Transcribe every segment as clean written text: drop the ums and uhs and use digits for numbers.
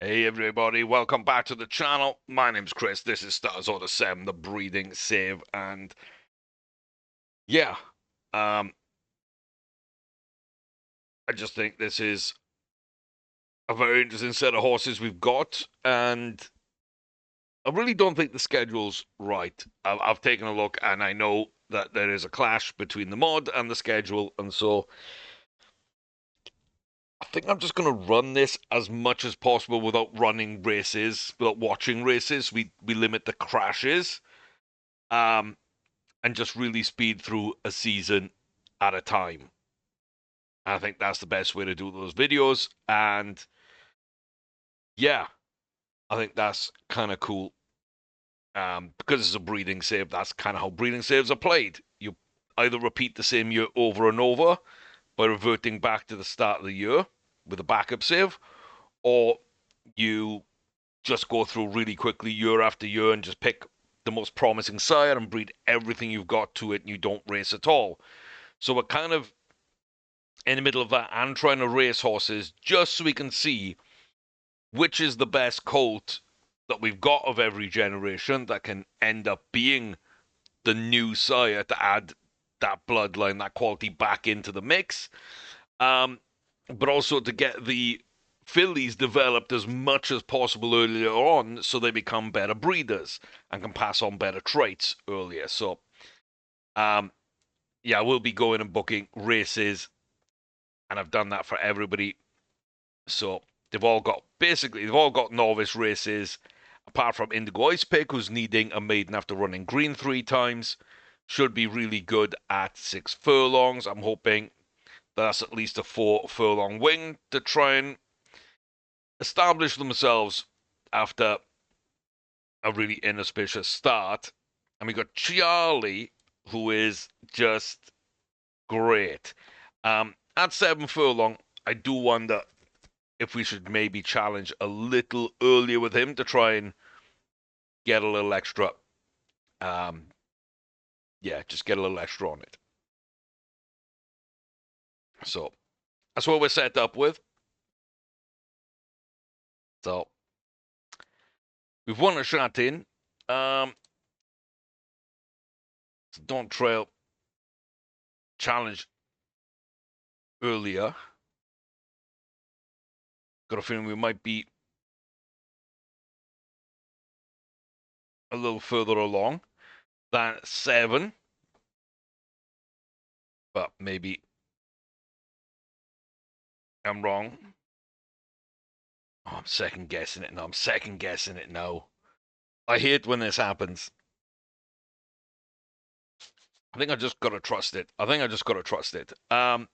Hey everybody, welcome back to the channel. My name's Chris. This is Stars Order 7, the breeding save, and yeah, um, I just think this is a very interesting set of horses we've got, and I really don't think the schedule's right. I've taken a look, and I know that there is a clash between the mod and the schedule, and so I think I'm just going to run this as much as possible without running races, without watching races. We limit the crashes. Um, and just really speed through a season at a time. I think that's the best way to do those videos. And yeah, I think that's kind of cool. Because it's a breeding save, that's kind of how breeding saves are played. You either repeat the same year over and over by reverting back to the start of the year with a backup save, or you just go through really quickly year after year and just pick the most promising sire and breed everything you've got to it and you don't race at all. So we're kind of in the middle of that and trying to race horses just so we can see which is the best colt that we've got of every generation that can end up being the new sire to add that bloodline, that quality back into the mix. Um, but also to get the fillies developed as much as possible earlier on so they become better breeders and can pass on better traits earlier. So, um, yeah, we'll be going and booking races, and I've done that for everybody. So they've all got novice races, apart from Indigo Ice Pick, who's needing a maiden after running green 3 times. Should be really good at 6 furlongs. I'm hoping that's at least a 4 furlong wing to try and establish themselves after a really inauspicious start. And we got Charlie, who is just great. At 7 furlong, I do wonder if we should maybe challenge a little earlier with him to try and get a little extra. Um, yeah, just get a little extra on it. So that's what we're set up with. So we've won a shot in. Um, don't trail challenge earlier. Got a feeling we might be a little further along than 7, but maybe I'm wrong. Oh, I'm second guessing it now. I'm second guessing it now. I hate when this happens. I think I just gotta trust it. I think I just gotta trust it. And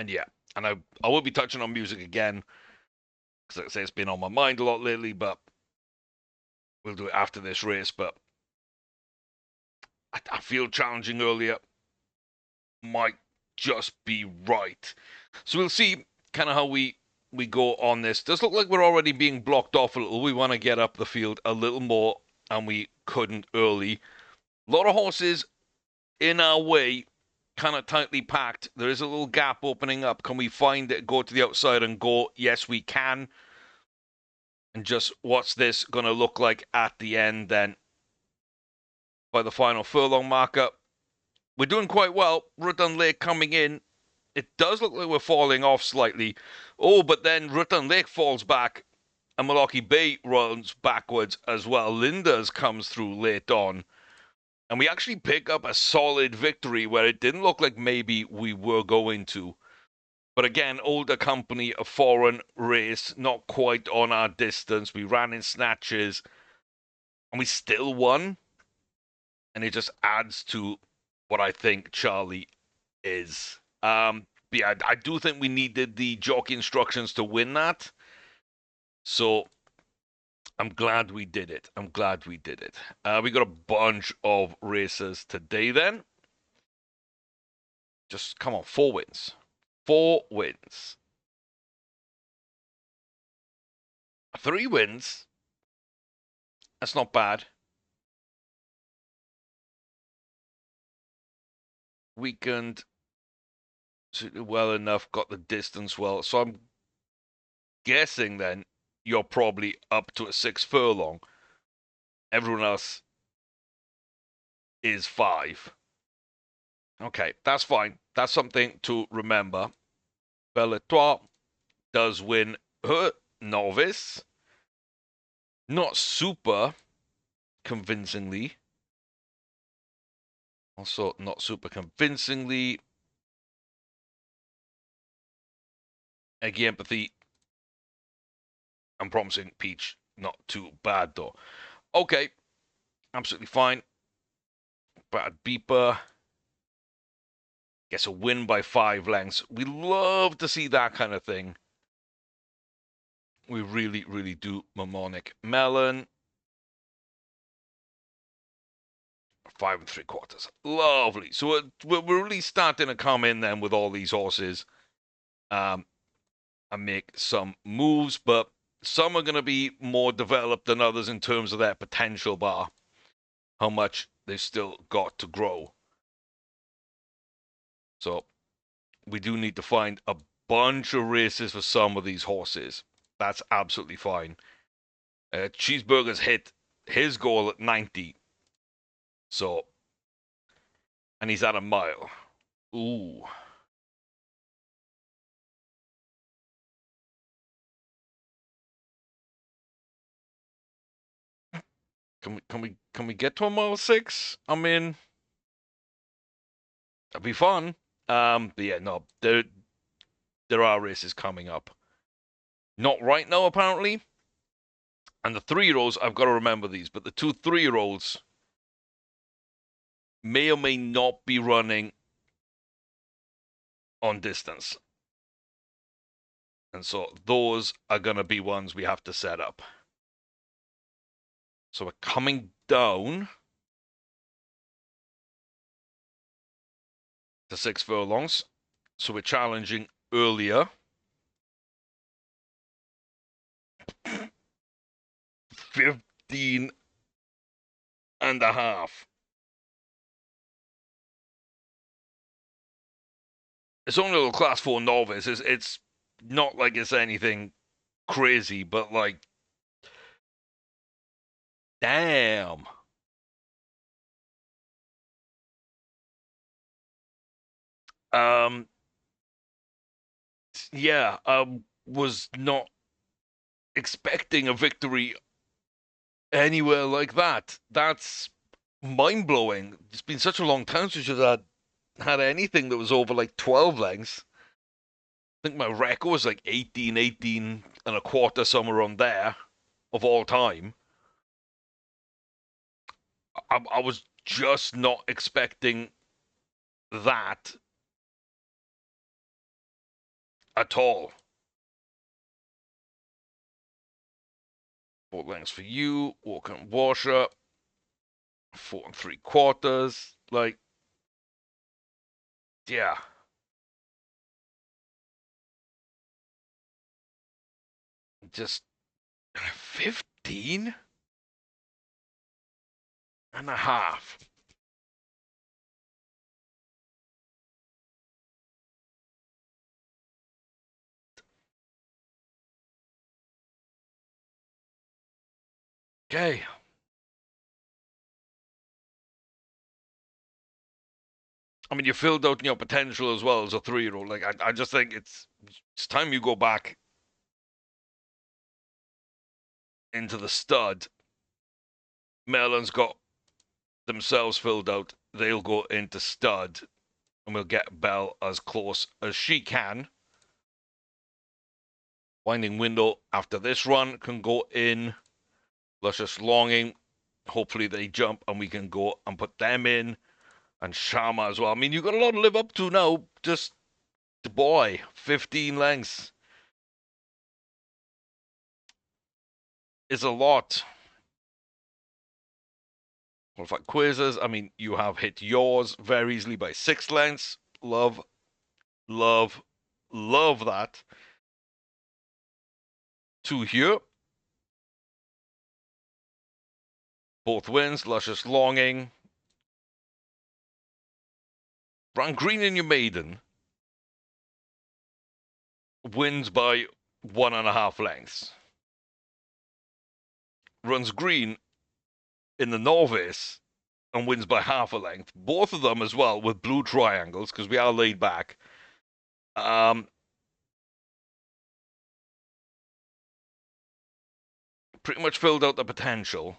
yeah, and I will be touching on music again because, like I say, it's been on my mind a lot lately. But we'll do it after this race. But I feel challenging earlier might just be right. So we'll see kind of how we go on this. Does look like we're already being blocked off a little. We want to get up the field a little more, and we couldn't early. A lot of horses in our way, kind of tightly packed. There is a little gap opening up. Can we find it, go to the outside and go? Yes, we can. And just what's this going to look like at the end then by the final furlong marker? We're doing quite well. Rutan Lake coming in. It does look like we're falling off slightly. Oh, but then Rutan Lake falls back and Malachi Bay runs backwards as well. Linda's comes through late on. And we actually pick up a solid victory where it didn't look like maybe we were going to. But again, older company, a foreign race, not quite on our distance. We ran in snatches and we still won. And it just adds to what I think Charlie is. But yeah, I do think we needed the jockey instructions to win that. So I'm glad we did it. I'm glad we did it. We got a bunch of races today then. Just come on, 4 wins. 4 wins. 3 wins. That's not bad. Weakened well enough, got the distance well. So I'm guessing then you're probably up to a 6 furlong. Everyone else is 5. Okay, that's fine. That's something to remember. Belle Etoile does win her novice. Not super convincingly. Also, not super convincingly. Eggy Empathy. I'm promising Peach. Not too bad, though. Okay. Absolutely fine. Bad Beeper. Gets a win by 5 lengths. We love to see that kind of thing. We really, really do. Mnemonic Melon. 5 3/4. Lovely. So we're really starting to come in then with all these horses. And make some moves, but some are going to be more developed than others in terms of their potential bar, how much they've still got to grow. So we do need to find a bunch of races for some of these horses. That's absolutely fine. Cheeseburger's hit his goal at 90. So, and he's at a mile. Ooh. Can we get to a mile 6? I mean, that'd be fun. But yeah, no, there are races coming up. Not right now, apparently. And the 3-year-olds, I've got to remember these, but the 2 3-year-olds may or may not be running on distance. And so those are going to be ones we have to set up. So we're coming down to 6 furlongs. So we're challenging earlier. 15 and a half. It's only a little class 4 novice. It's not like it's anything crazy, but like, damn. Yeah, I was not expecting a victory anywhere like that. That's mind blowing. It's been such a long time since I've had anything that was over like 12 lengths. I think my record was like 18 and a quarter, somewhere on there, of all time. I was just not expecting that at all. 4 lengths for you, Walker and Washer, 4 3/4. Like, yeah. Just 15 and a half. Okay. I mean, you filled out your potential as well as a 3-year-old. Like, I just think it's time you go back into the stud. Melon's got themselves filled out. They'll go into stud, and we'll get Belle as close as she can. Winding window after this run can go in. Luscious Longing. Hopefully they jump and we can go and put them in. And Shama as well. I mean, you've got a lot to live up to now. Just, boy, 15 lengths is a lot. Qualified quizzes. I mean, you have hit yours very easily by 6 lengths. Love, love, love that. 2 here. Both wins. Luscious Longing. Run green in your maiden. Wins by 1.5 lengths. Runs green in the novice and wins by half a length. Both of them as well with blue triangles because we are laid back. Pretty much filled out the potential.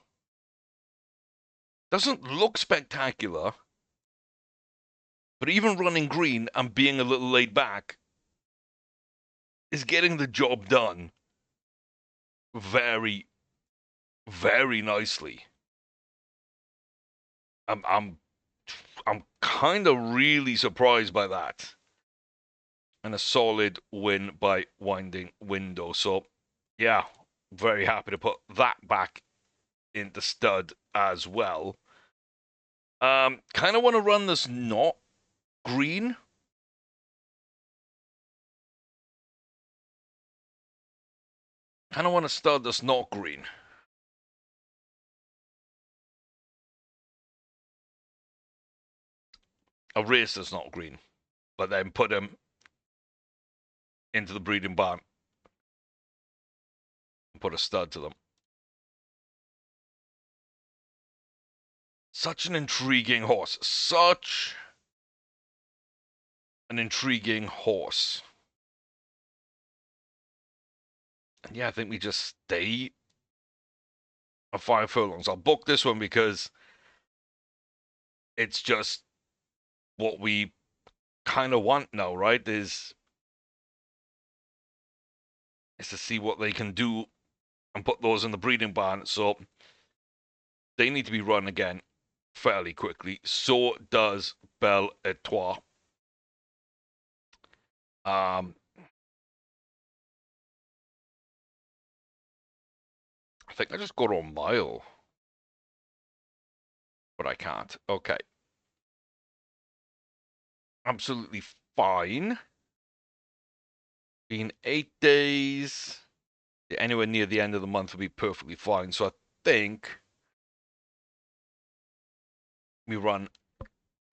Doesn't look spectacular, but even running green and being a little laid back is getting the job done very, very nicely. I'm kind of really surprised by that. And a solid win by Winding Window. So, yeah, very happy to put that back into stud as well. Kind of want to run this not green. Kind of want to stud this not green. A race that's not green, but then put him into the breeding barn and put a stud to them. Such an intriguing horse. Such an intriguing horse. And yeah, I think we just stay on 5 furlongs. I'll book this one because it's just what we kind of want now, right? Is to see what they can do and put those in the breeding barn. So they need to be run again fairly quickly. So does Belle Etoile. I think I just go to a mile, but I can't. Okay. Absolutely fine. In 8 days, anywhere near the end of the month would be perfectly fine. So I think we run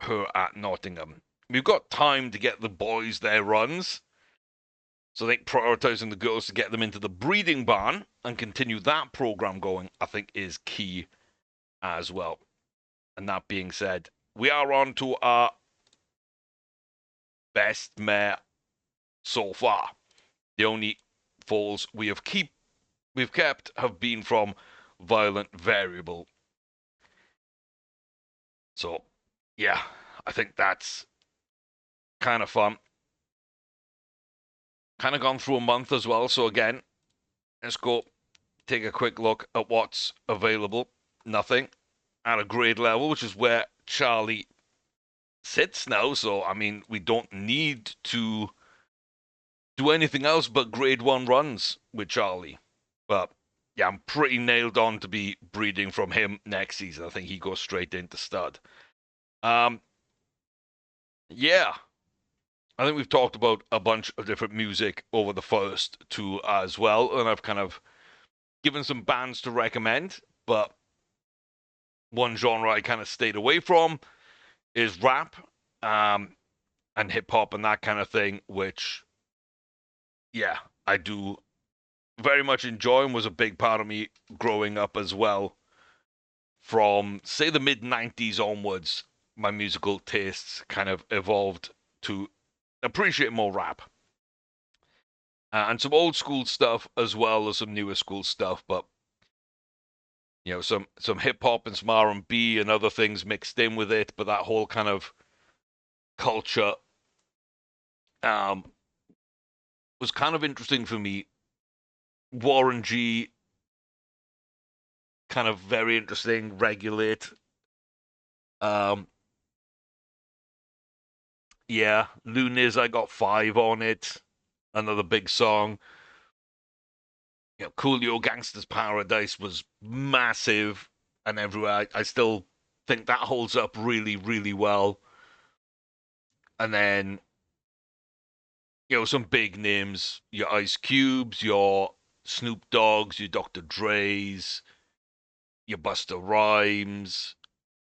her at Nottingham. We've got time to get the boys their runs. So I think prioritizing the girls to get them into the breeding barn and continue that program going, I think, is key as well. And that being said, we are on to our best mare so far. The only falls we've kept have been from Violent Variable. So, yeah, I think that's kind of fun. Kind of gone through a month as well. So again, let's go take a quick look at what's available. Nothing at a grade level, which is where Charlie sits now. So, I mean, we don't need to do anything else but grade 1 runs with Charlie. But yeah, I'm pretty nailed on to be breeding from him next season. I think he goes straight into stud. Yeah, I think we've talked about a bunch of different music over the first 2 as well, and I've kind of given some bands to recommend, but one genre I kind of stayed away from is rap and hip hop and that kind of thing, which, yeah, I do very much enjoy and was a big part of me growing up as well. From, say, the mid 90s onwards, my musical tastes kind of evolved to appreciate more rap. And some old school stuff as well as some newer school stuff, but some hip hop and some R&B and other things mixed in with it. But that whole kind of culture was kind of interesting for me. Warren G, kind of very interesting. Regulate, um, yeah. Lunis, I got 5 on it. Another big song. Coolio Gangster's Paradise was massive and everywhere. I still think that holds up really, really well. And then, some big names, your Ice Cubes, your Snoop Dogg's, your Dr. Dre's, your Busta Rhymes.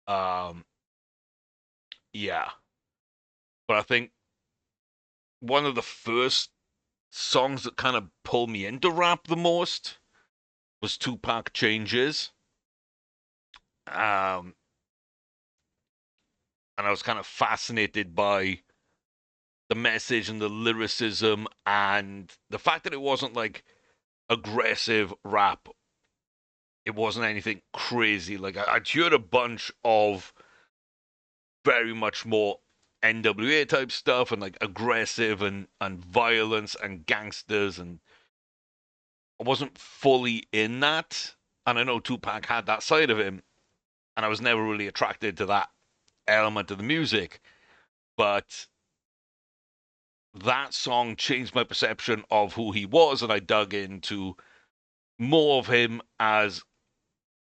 Um, yeah. But I think one of the first songs that kind of pulled me into rap the most was Tupac Changes. Um, and I was kind of fascinated by the message and the lyricism and the fact that it wasn't like aggressive rap. It wasn't anything crazy. Like I'd heard a bunch of very much more NWA type stuff and like aggressive and violence and gangsters, and I wasn't fully in that. And I know Tupac had that side of him, and I was never really attracted to that element of the music. But that song changed my perception of who he was, and I dug into more of him as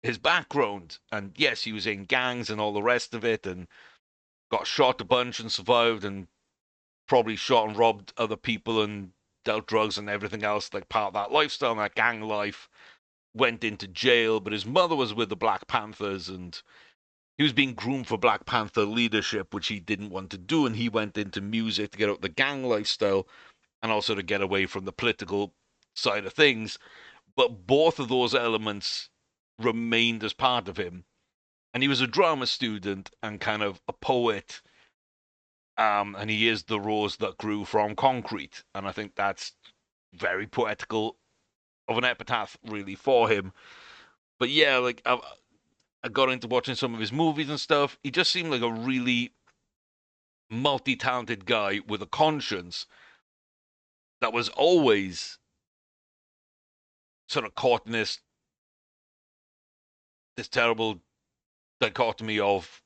his background. And yes, he was in gangs and all the rest of it, and got shot a bunch and survived, and probably shot and robbed other people and dealt drugs and everything else, like part of that lifestyle, and that gang life. Went into jail, but his mother was with the Black Panthers, and he was being groomed for Black Panther leadership, which he didn't want to do, and he went into music to get out the gang lifestyle and also to get away from the political side of things. But both of those elements remained as part of him. And he was a drama student and kind of a poet. And he is the rose that grew from concrete. And I think that's very poetical of an epitaph, really, for him. But yeah, like I got into watching some of his movies and stuff. He just seemed like a really multi-talented guy with a conscience that was always sort of caught in this terrible dichotomy of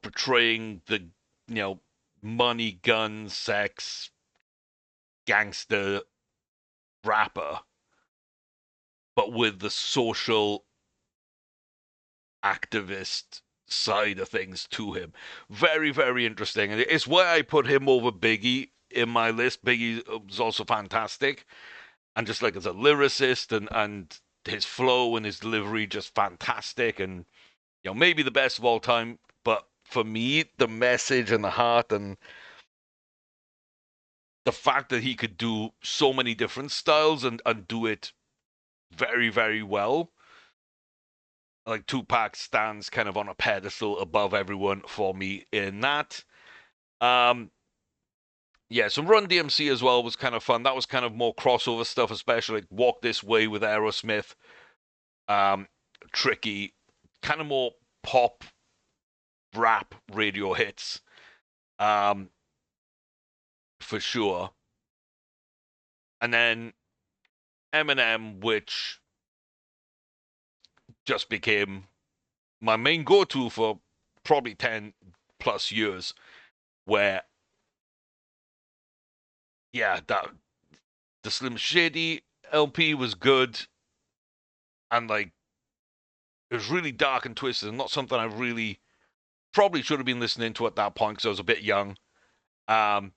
portraying the money, guns, sex, gangster rapper, but with the social activist side of things to him. Very, very interesting. And it's why I put him over Biggie in my list. Biggie was also fantastic. And just like as a lyricist and his flow and his delivery, just fantastic. And, maybe the best of all time. But for me, the message and the heart and the fact that he could do so many different styles and do it very, very well. Like Tupac stands kind of on a pedestal above everyone for me in that. Um, yeah, some Run DMC as well was kind of fun. That was kind of more crossover stuff, especially like Walk This Way with Aerosmith. Um, Tricky, kind of more pop rap radio hits, um, for sure. And then Eminem, which just became my main go-to for probably 10 plus years, where yeah, that the Slim Shady LP was good, and like it was really dark and twisted, and not something I really probably should have been listening to at that point because I was a bit young. Um,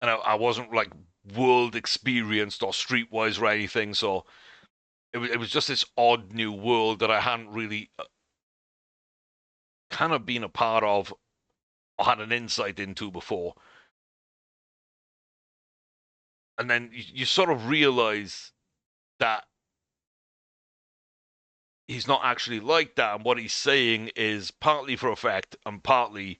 and I wasn't like world experienced or streetwise or anything, so it was just this odd new world that I hadn't really kind of been a part of or had an insight into before. And then you sort of realize that he's not actually like that, and what he's saying is partly for effect and partly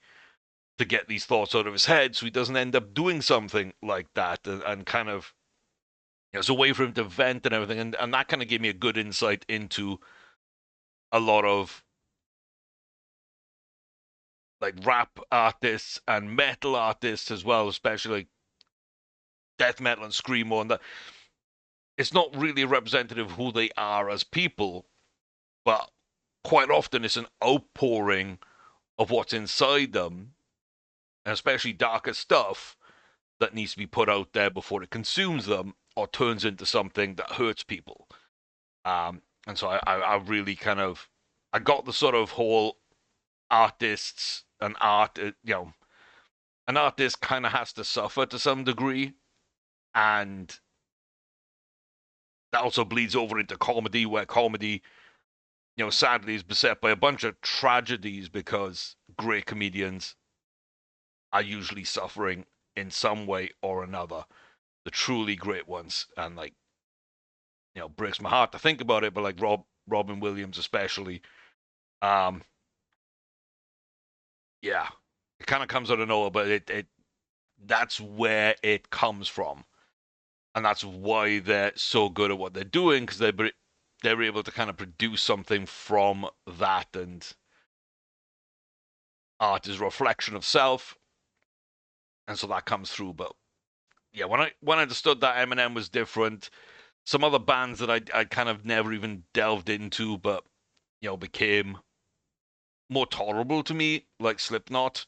to get these thoughts out of his head so he doesn't end up doing something like that, and kind of it's a way for him to vent and everything, and that kind of gave me a good insight into a lot of like rap artists and metal artists as well, especially like death metal and screamo, and that it's not really representative of who they are as people, but quite often it's an outpouring of what's inside them, and especially darker stuff that needs to be put out there before it consumes them or turns into something that hurts people. And so I really kind of I got the sort of whole artists and art, an artist kind of has to suffer to some degree, and that also bleeds over into comedy, where comedy, sadly is beset by a bunch of tragedies because great comedians are usually suffering in some way or another. The truly great ones, and like, breaks my heart to think about it, but like Robin Williams especially. Um, yeah, it kind of comes out of nowhere, but it that's where it comes from, and that's why they're so good at what they're doing, because they're able to kind of produce something from that, and art is a reflection of self, and so that comes through. But yeah, when I understood that Eminem was different, some other bands that I kind of never even delved into, but became more tolerable to me, like Slipknot,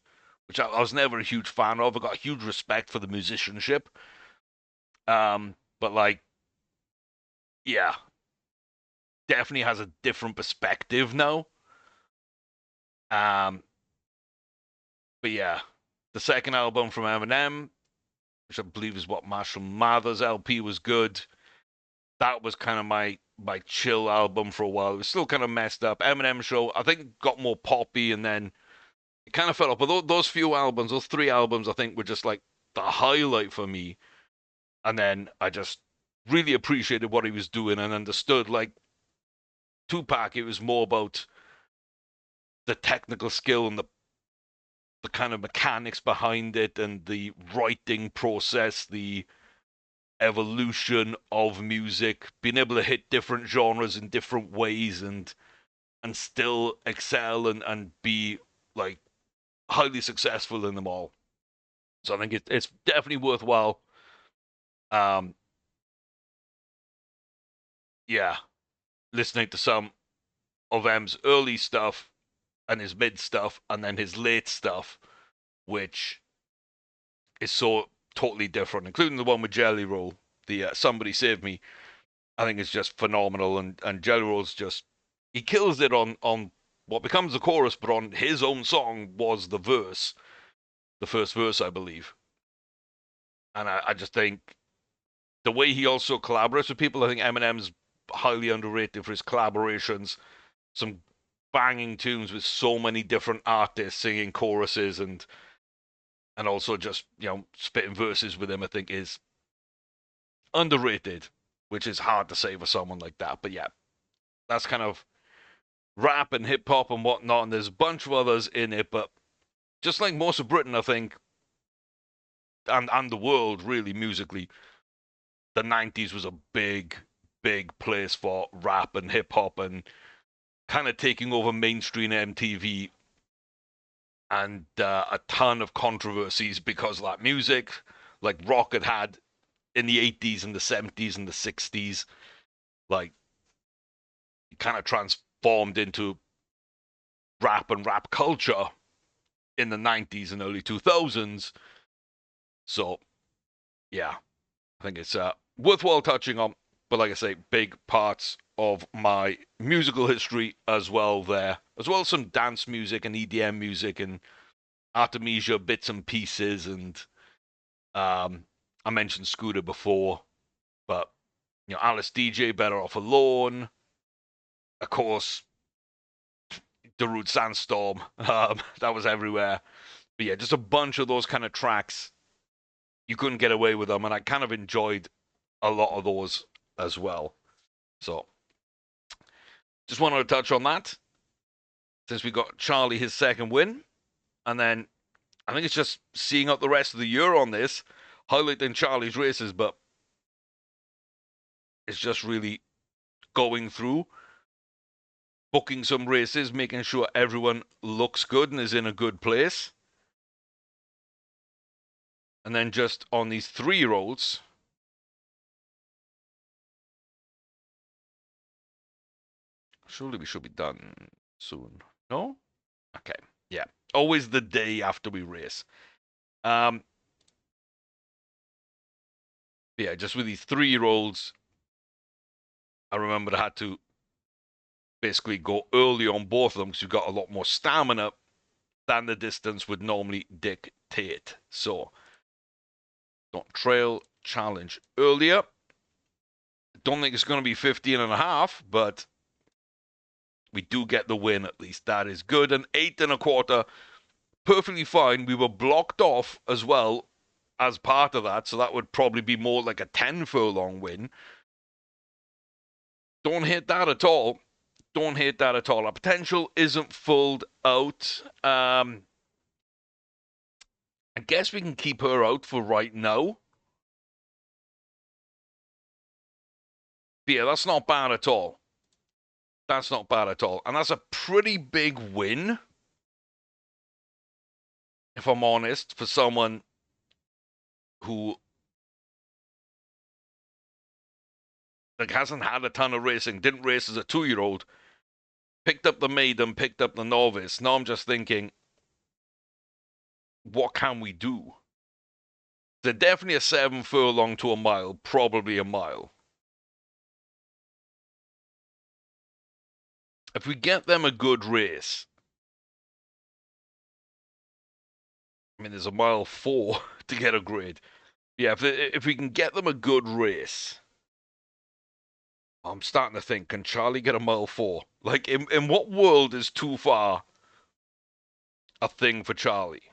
which I was never a huge fan of. I got huge respect for the musicianship, but like, yeah, definitely has a different perspective now. Um, but yeah, the second album from Eminem, which I believe is what Marshall Mathers LP, was good. That was kind of my chill album for a while. It was still kind of messed up. Eminem Show, I think, got more poppy, and then it kind of fell off. But those few albums, those three albums, I think, were just like the highlight for me. And then I just really appreciated what he was doing and understood, like, Tupac, it was more about the technical skill and the kind of mechanics behind it and the writing process, the evolution of music, being able to hit different genres in different ways and still excel and be like highly successful in them all. So I think it's definitely worthwhile. Um, yeah, listening to some of M's early stuff and his mid stuff and then his late stuff, which is so totally different, including the one with Jelly Roll, the Somebody Save Me. I think it's just phenomenal, and Jelly Roll's just he kills it on what becomes the chorus, but on his own song was the first verse, I believe. And I just think the way he also collaborates with people, I think Eminem's highly underrated for his collaborations. Some banging tunes with so many different artists singing choruses and also just spitting verses with him. I think is underrated, which is hard to say for someone like that. But yeah, that's kind of rap and hip hop and whatnot. And there's a bunch of others in it, but just like most of Britain, I think, and the world really musically, the '90s was a big place for rap and hip hop and kind of taking over mainstream MTV, and a ton of controversies because of that music, like rock had in the '80s and the '70s and the '60s, like it kind of transformed into rap and rap culture in the '90s and early 2000s. So yeah, I think it's worthwhile touching on. But like I say, big parts of my musical history as well there, as well as some dance music and EDM music and Artemisia bits and pieces. And I mentioned Scooter before, but Alice DJ, Better Off Alone, of course, Darude Sandstorm, that was everywhere. But yeah, just a bunch of those kind of tracks. You couldn't get away with them, and I kind of enjoyed a lot of those as well. So just wanted to touch on that since we got Charlie his second win, and then I think it's just seeing out the rest of the year on this, highlighting Charlie's races, but it's just really going through, booking some races, making sure everyone looks good and is in a good place. And then just on these 3-year-olds, surely we should be done soon. No? Okay. Yeah. Always the day after we race. Yeah, just with these 3-year-olds, I remember I had to basically go early on both of them because you've got a lot more stamina than the distance would normally dictate. So, don't trail challenge earlier. Don't think it's going to be 15 and a half, but we do get the win at least. That is good. And 8 1/4, perfectly fine. We were blocked off as well as part of that, so that would probably be more like a 10 furlong win. Don't hate that at all. Don't hate that at all. Our potential isn't fulled out. I guess we can keep her out for right now. But yeah, that's not bad at all. That's not bad at all. And that's a pretty big win, if I'm honest, for someone who like hasn't had a ton of racing, didn't race as a 2-year-old, picked up the maiden, picked up the novice. Now I'm just thinking, what can we do? They're definitely a 7 furlong to a mile, probably a mile. If we get them a good race, I mean, there's a mile 4 to get a grade. Yeah, if we can get them a good race, I'm starting to think, can Charlie get a mile 4? Like, in what world is too far a thing for Charlie?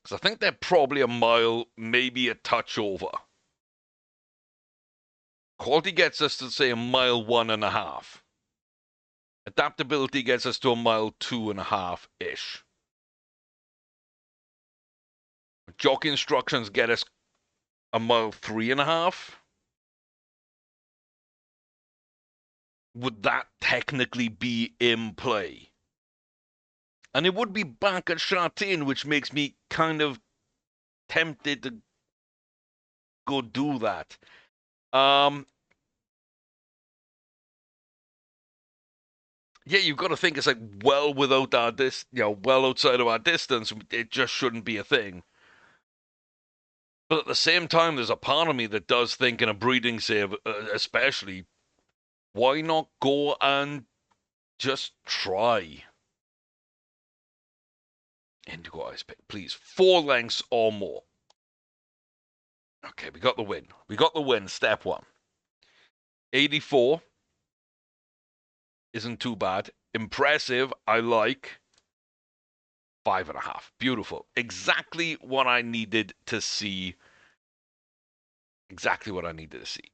Because I think they're probably a mile, maybe a touch over. Quality gets us to, say, a mile 1.5. Adaptability gets us to a mile 2.5-ish. Jockey instructions get us a mile 3.5. Would that technically be in play? And it would be back at Chartain, which makes me kind of tempted to go do that. Yeah, you've got to think it's like well without our well outside of our distance. It just shouldn't be a thing. But at the same time, there's a part of me that does think in a breeding save, especially, why not go and just try? Indigo Ice Pick, please. 4 lengths or more. Okay, we got the win. We got the win, step 1. 84 isn't too bad. Impressive, I like. 5.5. Beautiful. Exactly what I needed to see. Exactly what I needed to see.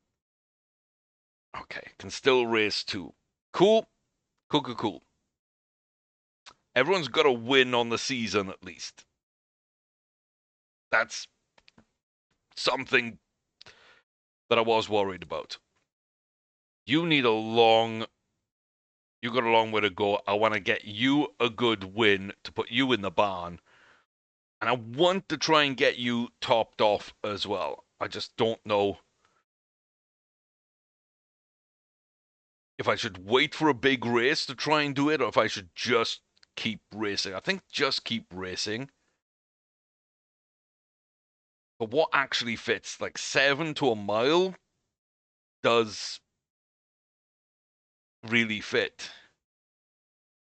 Okay, can still race 2. Cool. Cool, cool, cool. Everyone's got to win on the season at least. That's something that I was worried about. You got a long way to go. I want to get you a good win to put you in the barn. And I want to try and get you topped off as well. I just don't know if I should wait for a big race to try and do it, or if I should just keep racing. I think just keep racing. But what actually fits? Like 7 to a mile does really fit.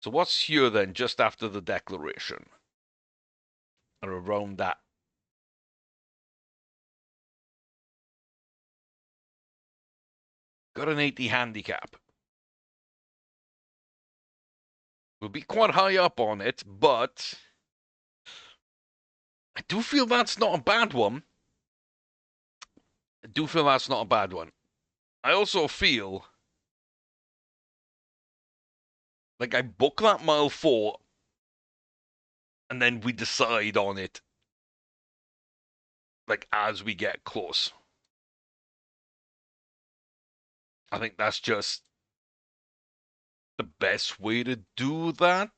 So what's here then, just after the declaration? Or around that. Got an 80 handicap. We'll be quite high up on it, but I do feel that's not a bad one. I also feel like I book that mile 4 and then we decide on it like as we get close. I think that's just the best way to do that.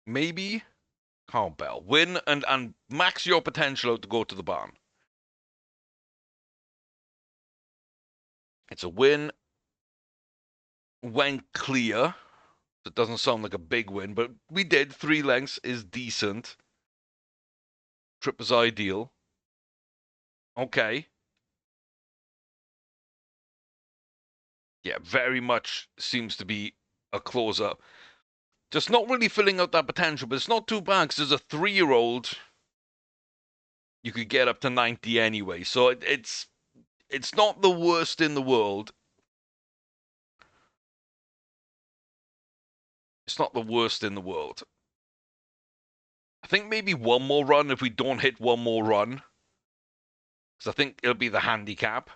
Maybe. Bell. Win and max your potential out to go to the barn. It's a win. Went clear. It doesn't sound like a big win, but we did. 3 lengths is decent. Trip is ideal. Okay. Yeah, very much seems to be a closer. Just not really filling out that potential, but it's not too bad because as a 3-year-old, you could get up to 90 anyway. So it's not the worst in the world. It's not the worst in the world. I think maybe one more run if we don't hit one more run. Because I think it'll be the handicap.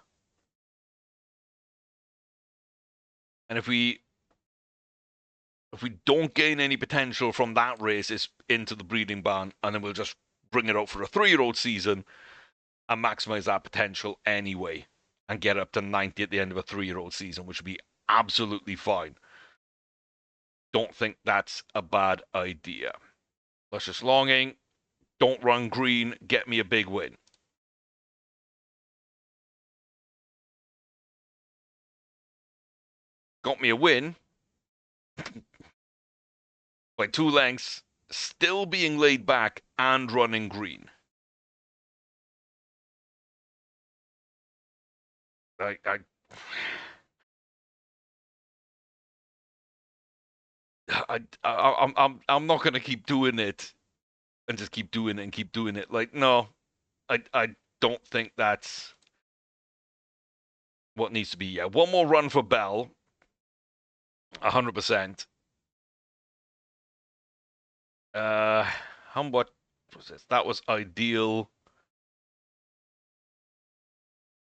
And if we don't gain any potential from that race, it's into the breeding barn, and then we'll just bring it out for a 3-year-old season and maximize that potential anyway, and get up to 90 at the end of a 3-year-old season, which would be absolutely fine. Don't think that's a bad idea. Luscious Longing, don't run green, get me a big win. Got me a win by 2 lengths, still being laid back and running green. I'm not gonna keep doing it and just keep doing it and keep doing it. Like, no, I don't think that's what needs to be. Yeah, one more run for Bell, 100%. How much was this? That was ideal.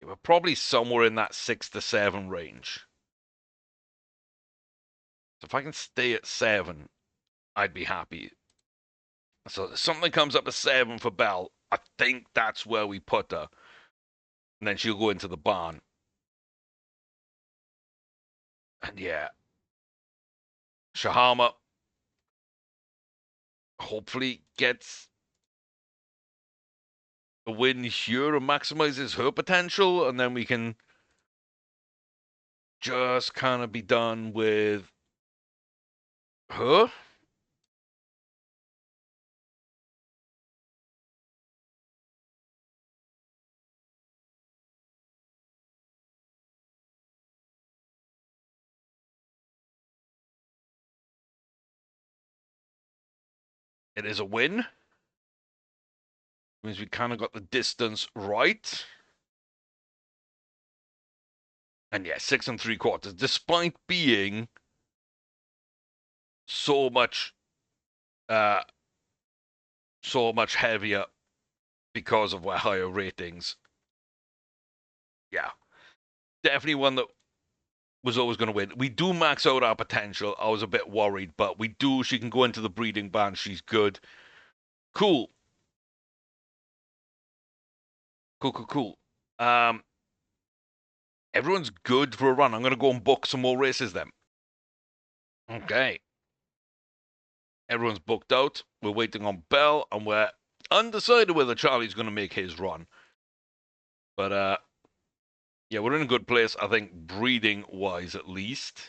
We're probably somewhere in that 6 to 7 range. So if I can stay at 7, I'd be happy. So if something comes up at 7 for Bell, I think that's where we put her. And then she'll go into the barn. And yeah, Shahama hopefully gets a win here and maximizes her potential, and then we can just kind of be done with her. It is a win. Means we kind of got the distance right. And yeah, 6 3/4, despite being so much heavier because of our higher ratings. Yeah, definitely one that was always going to win. We do max out our potential. I was a bit worried, but we do. She can go into the breeding barn. She's good. Cool. Cool. Everyone's good for a run. I'm going to go and book some more races then. Okay. Everyone's booked out. We're waiting on Bell, and we're undecided whether Charlie's going to make his run. But, yeah, we're in a good place, I think, breeding-wise at least.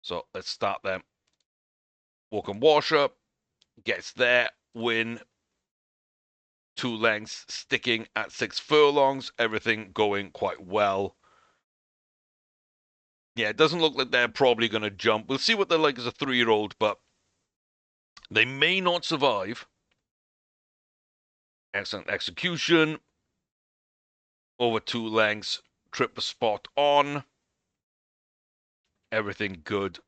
So let's start them. Walk and Washer gets there. Win. 2 lengths, sticking at 6 furlongs. Everything going quite well. Yeah, it doesn't look like they're probably going to jump. We'll see what they're like as a 3-year-old, but they may not survive. Excellent execution. Over 2 lengths. Trip a spot on. Everything good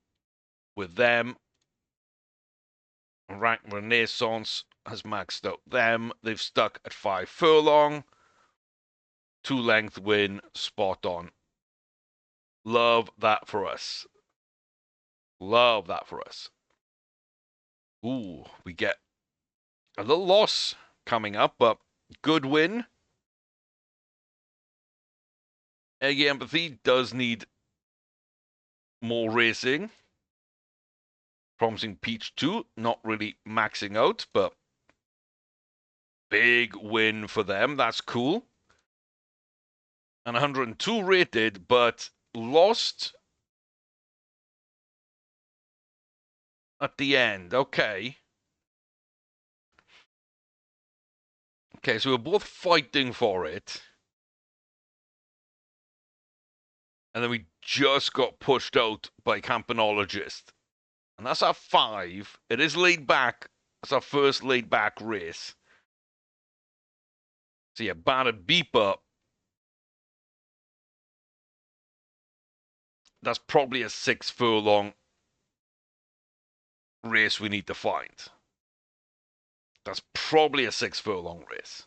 with them. Rank Renaissance has maxed out them. They've stuck at 5 furlong. 2-length win. Spot on. Love that for us. Love that for us. Ooh, we get a little loss coming up, but good win. Eggy Empathy does need more racing. Promising Peach 2, not really maxing out, but big win for them. That's cool. And 102 rated, but lost at the end. Okay. Okay, so we're both fighting for it. And then we just got pushed out by Campanologist. And that's our 5. It is laid back. It's our first laid back race. So yeah, Battered Beeper that's probably a 6 furlong race we need to find. That's probably a 6 furlong race.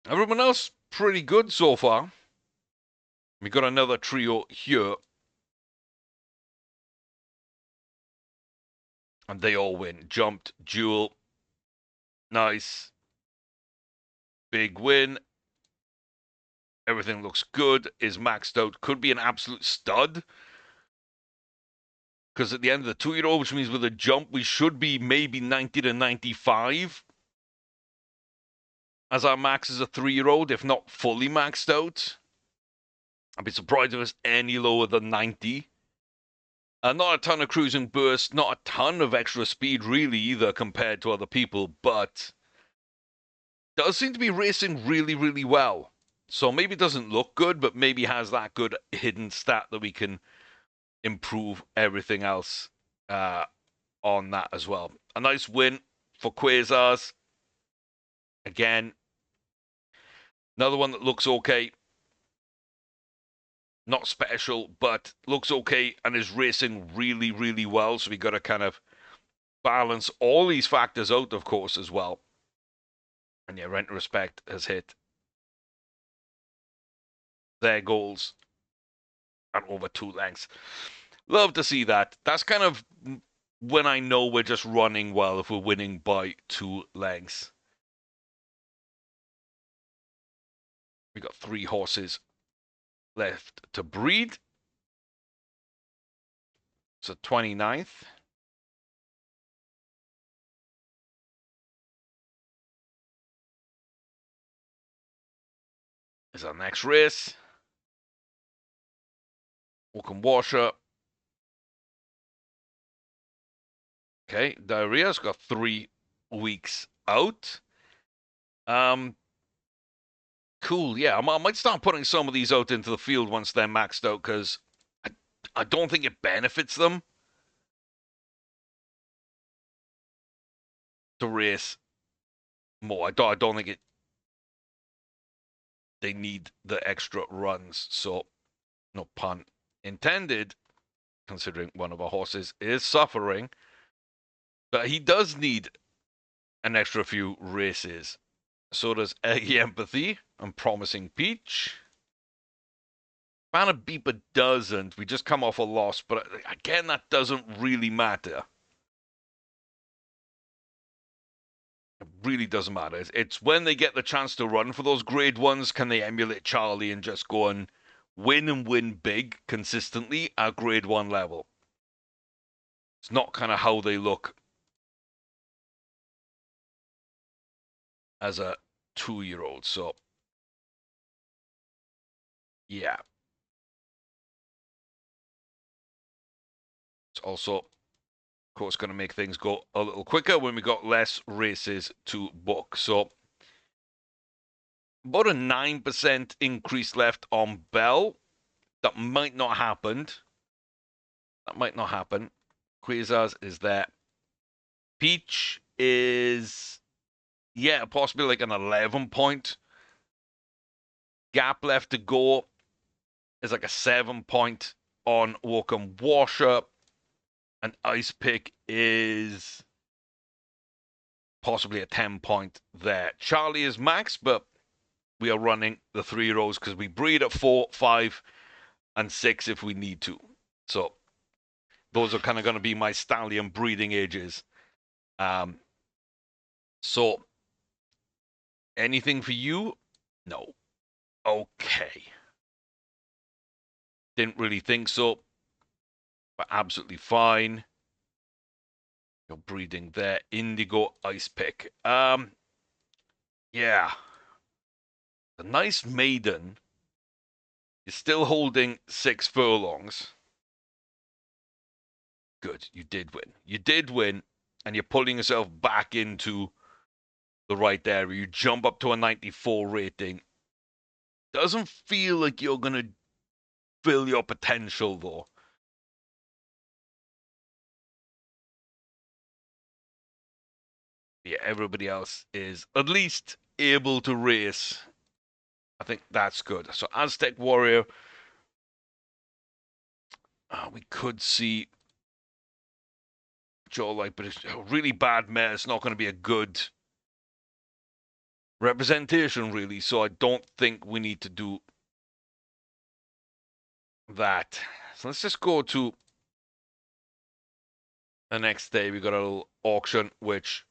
Everyone else pretty good so far. We got another trio here. And they all win. Jumped, Jewel. Nice. Big win. Everything looks good. Is maxed out. Could be an absolute stud. Because at the end of the 2-year-old, which means with a jump, we should be maybe 90 to 95. As our max is a 3-year-old, if not fully maxed out. I'd be surprised if it's any lower than 90. Not a ton of cruising burst, not a ton of extra speed really either compared to other people, but does seem to be racing really, really well. So maybe it doesn't look good, but maybe has that good hidden stat that we can improve everything else on that as well. A nice win for Quasars. Again, another one that looks okay. Not special, but looks okay and is racing really, really well. So we got to kind of balance all these factors out, of course, as well. And yeah, Rent Respect has hit their goals at over 2 lengths. Love to see that. That's kind of when I know we're just running well, if we're winning by 2 lengths. We got 3 horses left to breed. So 29th. Is our next race. Walking Washer. Okay, Diarrhea's got 3 weeks out. Cool, yeah. I might start putting some of these out into the field once they're maxed out, because I don't think it benefits them to race more. I don't think they need the extra runs, so no pun intended, considering one of our horses is suffering. But he does need an extra few races. So does Eggy Empathy and Promising Peach. Banner Beeper doesn't. We just come off a loss, but again, that doesn't really matter. It really doesn't matter. It's when they get the chance to run for those grade ones, can they emulate Charlie and just go and win big consistently at grade 1 level. It's not kind of how they look as a 2-year-old. So, yeah. It's also, of course, going to make things go a little quicker when we got less races to book. So, about a 9% increase left on Bell. That might not happen. That might not happen. Quasars is there. Peach is, yeah, possibly like an 11-point gap left to go. Is like a 7-point on Walkham Washer. And Ice Pick is possibly a 10-point there. Charlie is max, but we are running the 3-year-olds because we breed at 4, 5, and 6 if we need to. So those are kind of going to be my stallion breeding ages. So anything for you? No. Okay. Didn't really think so, but absolutely fine. You're breeding there. Indigo Ice Pick. Yeah. The nice maiden is still holding 6 furlongs. Good. You did win. You did win, and you're pulling yourself back into the right area. You jump up to a 94 rating. Doesn't feel like you're going to fill your potential, though. Yeah, everybody else is at least able to race. I think that's good. So Aztec Warrior We could see Joe Light, but it's a really bad mare. It's not going to be a good representation, really. So I don't think we need to do that. So let's just go to the next day. We got a little auction, which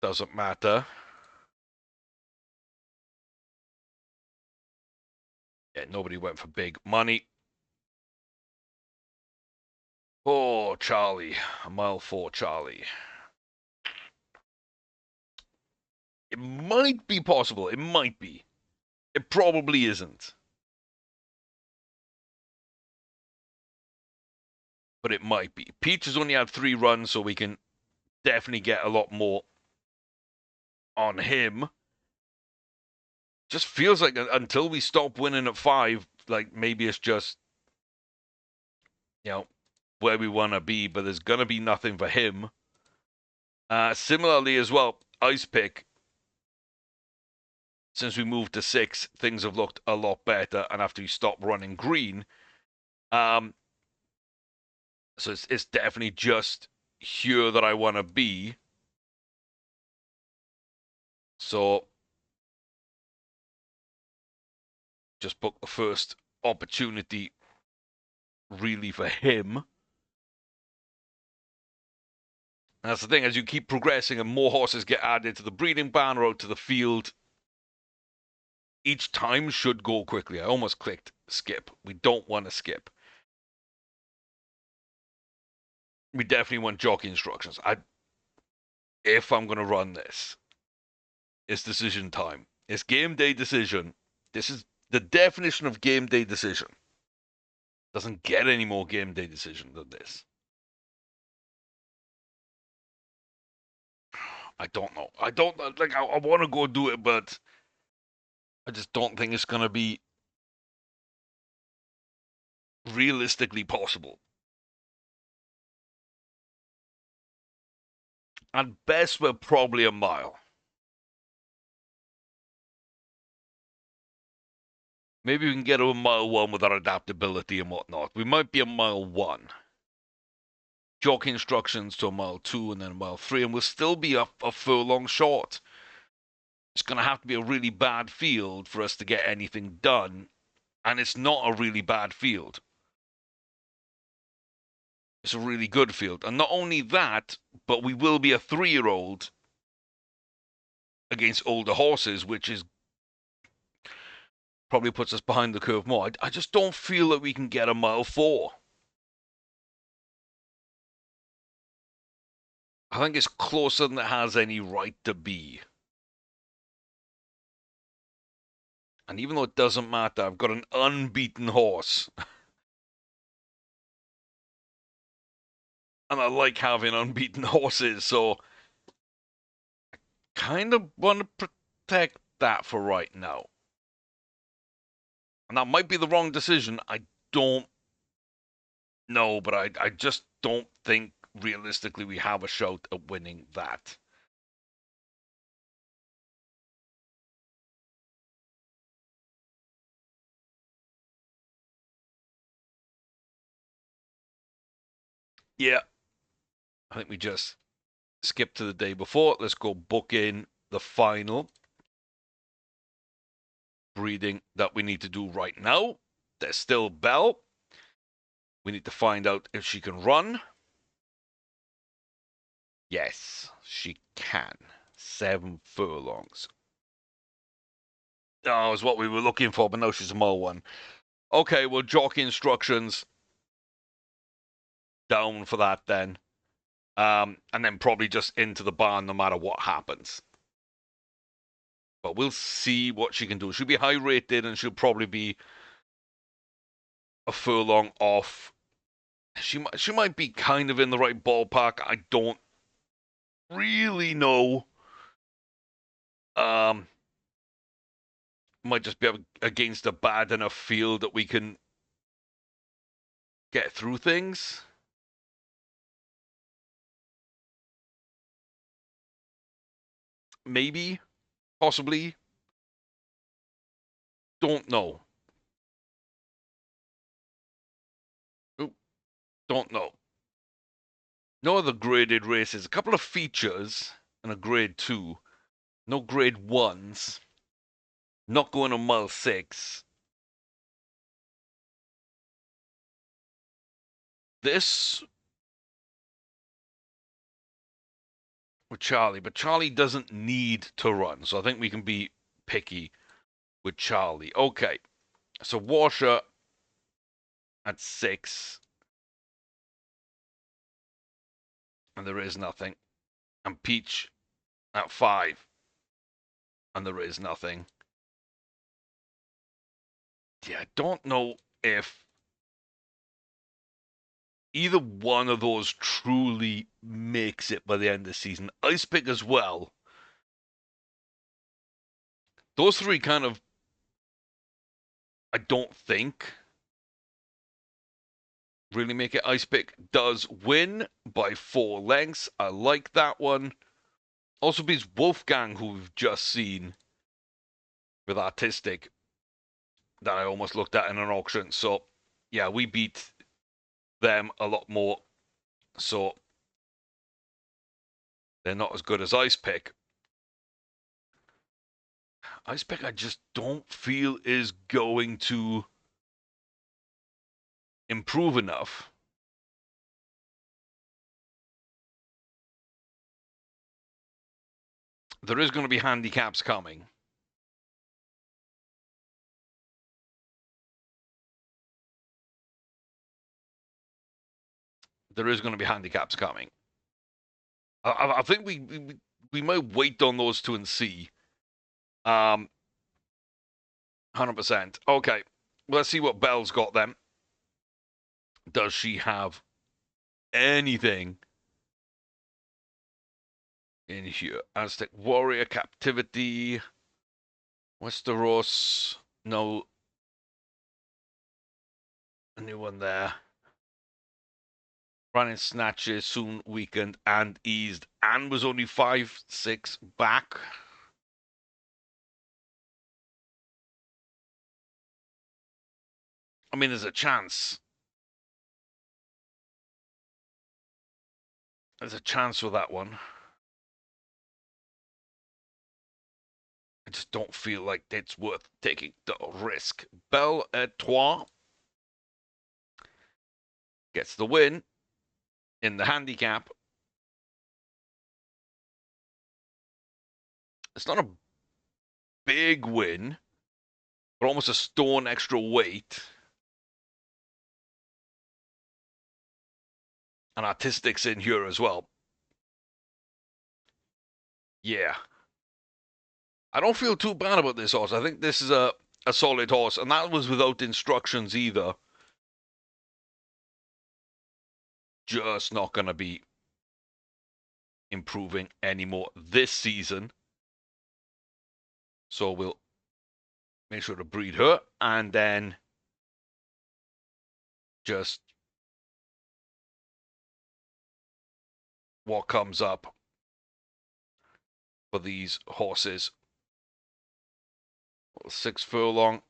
doesn't matter. Yeah, nobody went for big money. Oh, Charlie. A mile 4, Charlie. It might be possible. It might be. It probably isn't. But it might be. Peach has only had 3 runs, so we can definitely get a lot more on him. Just feels like until we stop winning at 5, like maybe it's just, where we want to be, but there's going to be nothing for him. Similarly as well, Ice Pick, since we moved to 6, things have looked a lot better, and after you stop running green, so it's definitely just here that I want to be. So just book the first opportunity really for him. And that's the thing, as you keep progressing and more horses get added to the breeding barn or out to the field, each time should go quickly. I almost clicked skip. We don't want to skip. We definitely want jockey instructions. If I'm going to run this, it's decision time. It's game day decision. This is the definition of game day decision. Doesn't get any more game day decision than this. I don't know. I don't like. I want to go do it, but I just don't think it's going to be realistically possible. At best, we're probably a mile. Maybe we can get to a mile 1 with our adaptability and whatnot. We might be a mile 1. Jockey instructions to a mile 2 and then a mile 3, and we'll still be a furlong short. It's going to have to be a really bad field for us to get anything done, and it's not a really bad field. It's a really good field. And not only that, but we will be a 3-year-old against older horses, which is probably puts us behind the curve more. I just don't feel that we can get a mile 4. I think it's closer than it has any right to be. And even though it doesn't matter, I've got an unbeaten horse. And I like having unbeaten horses, so I kind of want to protect that for right now. And that might be the wrong decision. I don't know, but I just don't think realistically we have a shot at winning that. Yeah, I think we just skip to the day before. Let's go book in the final breeding that we need to do right now. There's still Belle. We need to find out if she can run. Yes, she can. 7 furlongs. Oh, is what we were looking for, but no, she's a mile 1. Okay, well, jockey instructions down for that then. And then probably just into the barn no matter what happens. But we'll see what she can do. She'll be high rated and she'll probably be a furlong off. She might be kind of in the right ballpark. I don't really know. Might just be against a bad enough field that we can get through things. Maybe, possibly. Don't know. Ooh, Don't know. No other graded races. A couple of features and a grade 2. No grade 1s. Not going on mile 6. This with Charlie, but Charlie doesn't need to run, so I think we can be picky with Charlie. Okay, so Washer at 6, and there is nothing. And Peach at 5, and there is nothing. Yeah, I don't know if either one of those truly makes it by the end of the season. Ice Pick as well. Those three kind of, I don't think, really make it. Ice Pick does win by 4 lengths. I like that one. Also beats Wolfgang, who we've just seen with Artistic, that I almost looked at in an auction. So, yeah, we beat them a lot more. So, they're not as good as Ice Pick. Ice Pick, I just don't feel is going to improve enough. There is going to be handicaps coming. There is going to be handicaps coming. I think we might wait on those two and see. 100%. Okay, let's see what Belle's got then. Does she have anything in here? Aztec Warrior, Captivity, Westeros. No, a new one there. Running snatches soon weakened and eased, and was only 5-6 back. I mean, there's a chance. There's a chance for that one. I just don't feel like it's worth taking the risk. Belle Etoile gets the win in the handicap. It's not a big win, but almost a stone extra weight. And Artistic's in here as well. Yeah. I don't feel too bad about this horse. I think this is a solid horse, and that was without instructions either. Just not going to be improving anymore this season. So we'll make sure to breed her, and then just what comes up for these horses. 6 furlong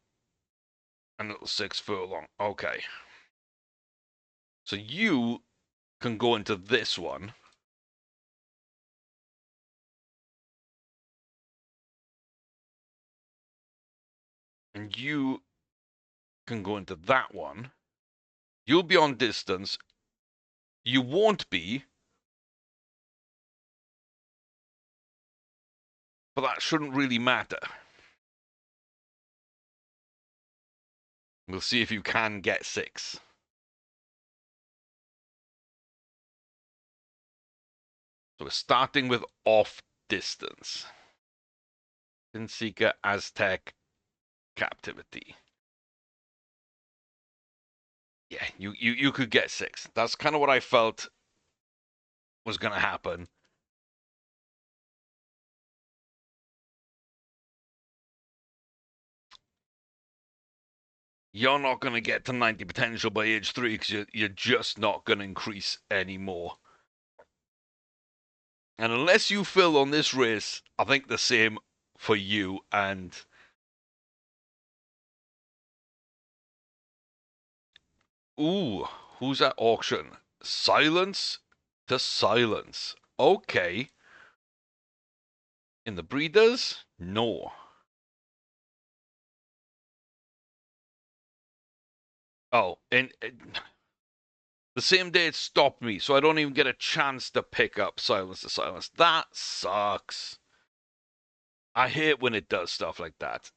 and little 6 furlong. Okay. So you can go into this one. And you can go into that one. You'll be on distance. You won't be. But that shouldn't really matter. We'll see if you can get 6. So we're starting with off distance. Seeker, Aztec, Captivity. Yeah, you could get 6. That's kind of what I felt was going to happen. You're not going to get to 90 potential by age 3 because you're just not going to increase anymore. And unless you fill on this race, I think the same for you. And ooh, Who's at auction? Silence to Silence. Okay. In the breeders? No. Oh, and the same day it stopped me, so I don't even get a chance to pick up Silence to Silence. That sucks. I hate when it does stuff like that.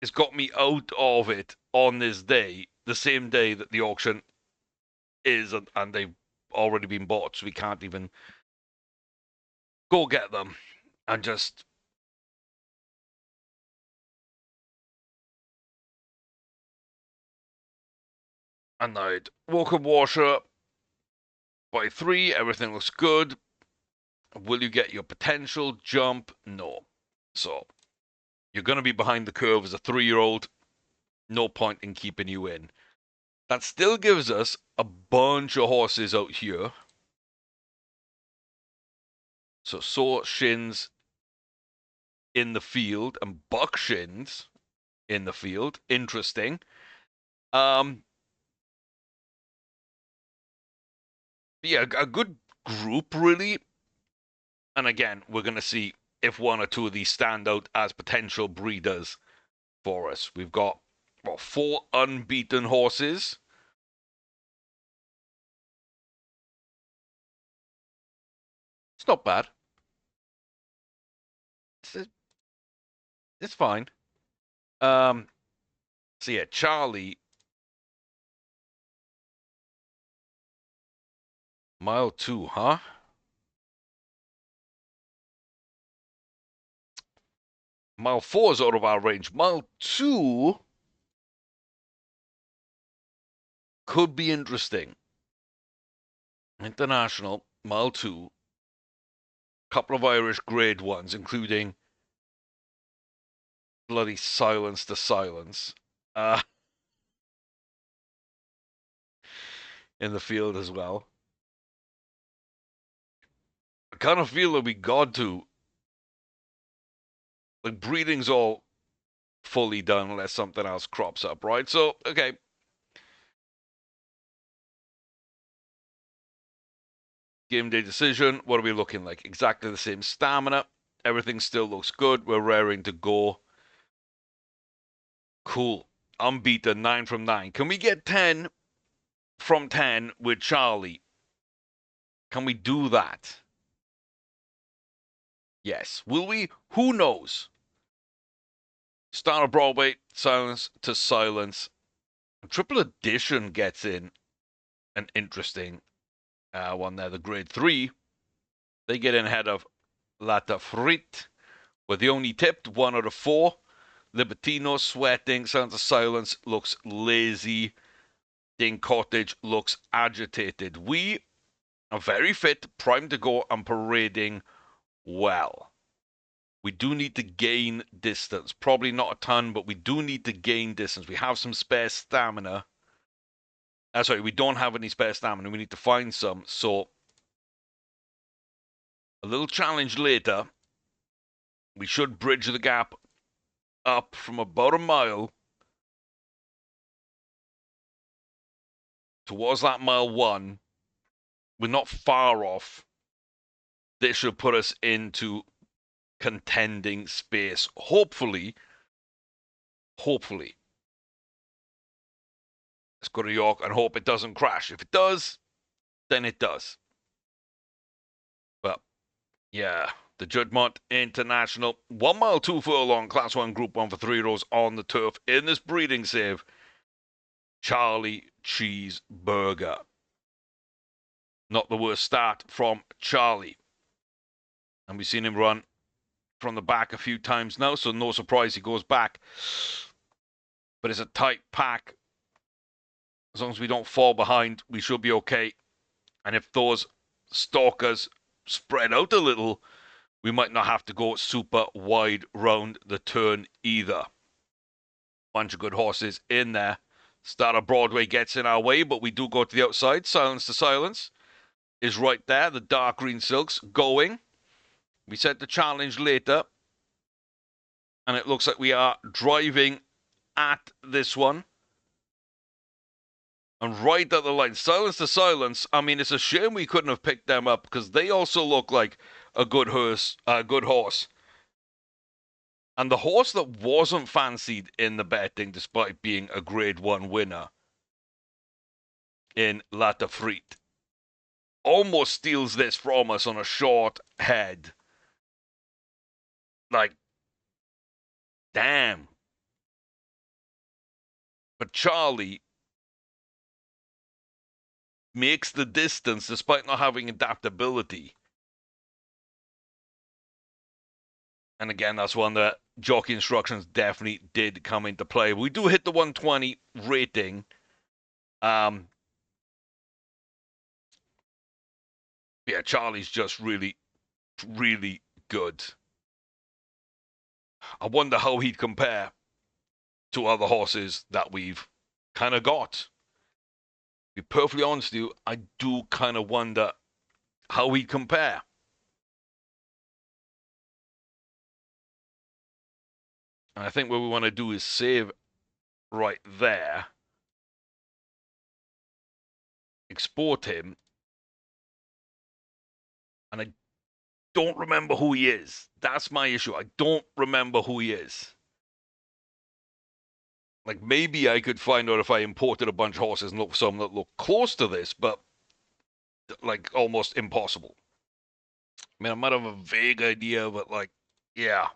It's got me out of it on this day, the same day that the auction is, and they've already been bought, so we can't even go get them. And just annoyed. Walker Washer by 3, everything looks good. Will you get your potential jump? No. So, you're going to be behind the curve as a 3-year-old. No point in keeping you in. That still gives us a bunch of horses out here. So Shins in the field and Buck Shins in the field. Interesting. Yeah, a good group, really. And again, we're going to see if one or two of these stand out as potential breeders for us. We've got, 4 unbeaten horses. It's not bad. It's fine. So yeah, Charlie, mile 2, huh? Mile 4 is out of our range. Mile 2 could be interesting. International, mile 2. Couple of Irish grade ones, including bloody Silence to Silence. In the field as well. I kind of feel that we got to. Like, breeding's all fully done unless something else crops up, right? So, okay. Game day decision. What are we looking like? Exactly the same stamina. Everything still looks good. We're raring to go. Cool. Unbeaten, 9 from 9. Can we get 10 from 10 with Charlie? Can we do that? Yes. Will we? Who knows? Start of Broadway, Silence to Silence. Triple Edition gets in an interesting one there. The grade 3. They get in ahead of Lata Frit with the only tipped 1 out of 4. Libertino sweating. Silence to Silence looks lazy. Ding Cottage looks agitated. We are very fit, primed to go, and parading well. We do need to gain distance. Probably not a ton, but we do need to gain distance. We have some spare stamina. Sorry, we don't have any spare stamina. We need to find some. So, a little challenge later. We should bridge the gap up from about a mile towards that mile 1. We're not far off. This should put us into contending space. Hopefully. Let's go to York and hope it doesn't crash. If it does, then it does. But, yeah. The Judmont International 1 mile 2 furlong Class 1 Group 1 for 3 rows on the turf in this breeding save. Charlie Cheeseburger. Not the worst start from Charlie. And we've seen him run from the back a few times now, so no surprise he goes back. But it's a tight pack. As long as we don't fall behind, we should be okay. And if those stalkers spread out a little, we might not have to go super wide round the turn either. Bunch of good horses in there. Start of Broadway gets in our way, but we do go to the outside. Silence to Silence is right there. The dark green silks going. We set the challenge later. And it looks like we are driving at this one. And right at the line, Silence to Silence. I mean, it's a shame we couldn't have picked them up because they also look like a good horse. And the horse that wasn't fancied in the betting, despite being a Grade 1 winner in Ep3, almost steals this from us on a short head. Like, damn. But Charlie makes the distance despite not having adaptability. And again, that's one that jockey instructions definitely did come into play. We do hit the 120 rating. Yeah, Charlie's just really, really good. I wonder how he'd compare to other horses that we've kind of got. To be perfectly honest with you, I do kind of wonder how he'd compare. And I think what we want to do is save right there, export him, and I don't remember who he is. That's my issue. I don't remember who he is. Like, maybe I could find out if I imported a bunch of horses and look for some that look close to this, but like almost impossible. I mean, I might have a vague idea, but like, yeah.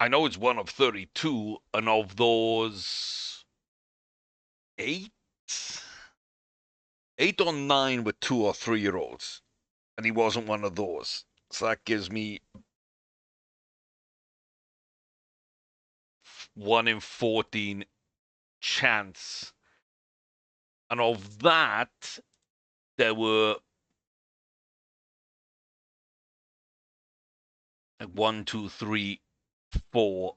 I know it's one of 32, and of those, eight? Eight or nine were 2 or 3-year-olds, and he wasn't one of those. So that gives me 1 in 14 chance. And of that, there were like 1, 2, 3, 4,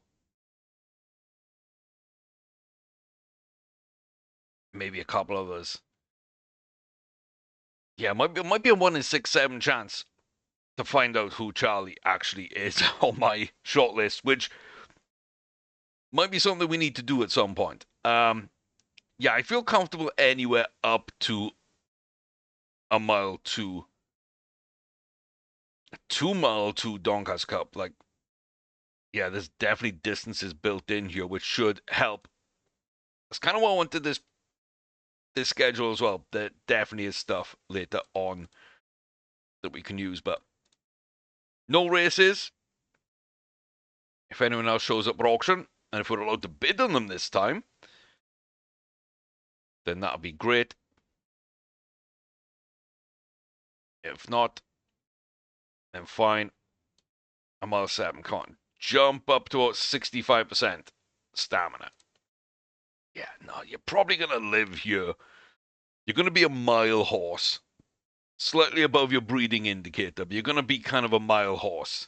maybe a couple others. Yeah, might be a 1 in 6, 7 chance to find out who Charlie actually is on my shortlist, which might be something we need to do at some point. Yeah, I feel comfortable anywhere up to a mile 2. 2 mile 2 Doncaster Cup. Like, yeah, there's definitely distances built in here, which should help. That's kind of what I wanted this schedule as well. There definitely is stuff later on that we can use, but no races. If anyone else shows up at auction, and if we're allowed to bid on them this time, then that'll be great. If not, then fine. A mile 7 can't jump up to about 65% stamina. Yeah, no, you're probably going to live here. You're going to be a mile horse. Slightly above your breeding indicator, but you're going to be kind of a mile horse.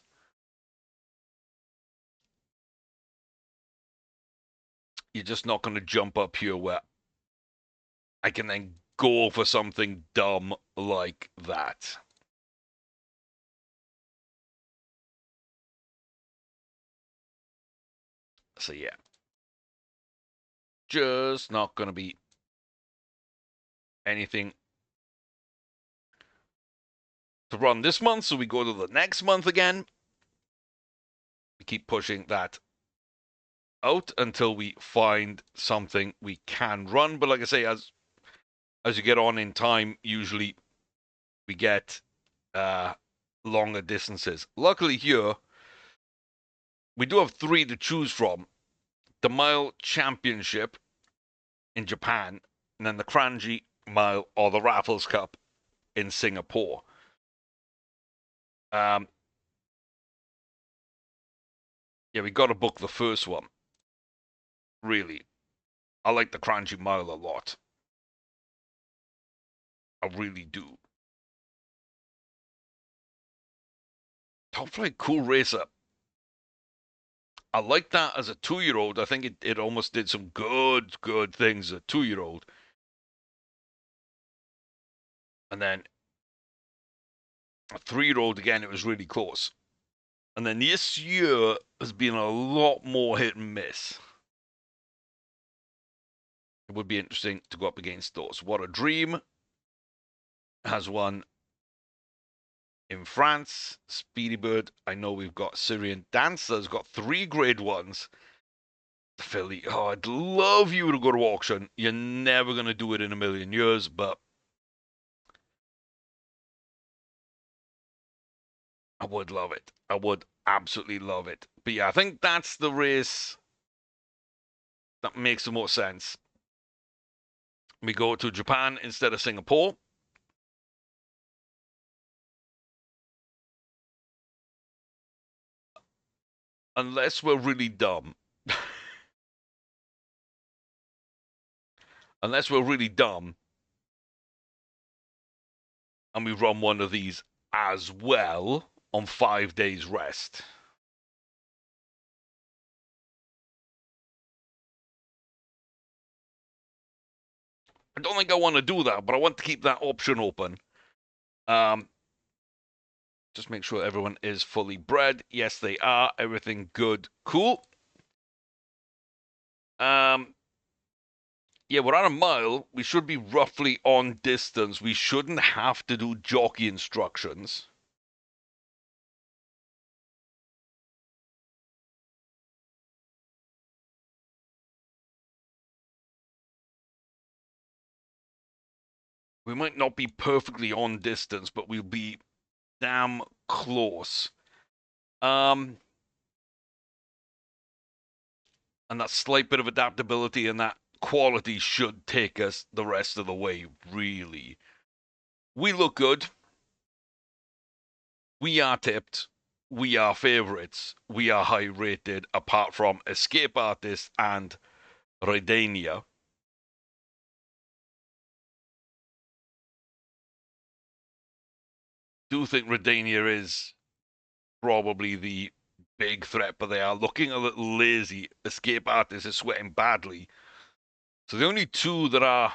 You're just not going to jump up here where I can then go for something dumb like that. So yeah, just not going to be anything to run this month, so we go to the next month again. We keep pushing that out until we find something we can run. But like I say, as you get on in time, usually we get longer distances. Luckily here, we do have 3 to choose from. The Mile Championship in Japan, and then the Kranji Mile or the Raffles Cup in Singapore. Yeah, we got to book the first one. Really, I like the Kranji Mile a lot. I really do. Top Flight Cool Racer. I like that as a 2-year-old. I think it almost did some good things as a 2-year-old. And then a 3-year-old, again, it was really close. And then this year has been a lot more hit and miss. It would be interesting to go up against those. What a Dream has won in France. Speedy Bird, I know we've got Syrian Dancer's got 3 grade ones. Philly, oh, I'd love you to go to auction. You're never going to do it in a million years, but I would love it. I would absolutely love it. But yeah, I think that's the race that makes the most sense. We go to Japan instead of Singapore. Unless we're really dumb. Unless we're really dumb and we run one of these as well on 5 days rest. I don't think I want to do that, but I want to keep that option open. Um, just make sure everyone is fully bred. Yes, they are. Everything good. Cool. Yeah, we're at a mile. We should be roughly on distance. We shouldn't have to do jockey instructions. We might not be perfectly on distance, but we'll be damn close. And that slight bit of adaptability and that quality should take us the rest of the way, really. We look good. We are tipped. We are favorites. We are high rated, apart from Escape Artist and Redania. Do think Redania is probably the big threat, but they are looking a little lazy. Escape Artist is sweating badly. So the only two that are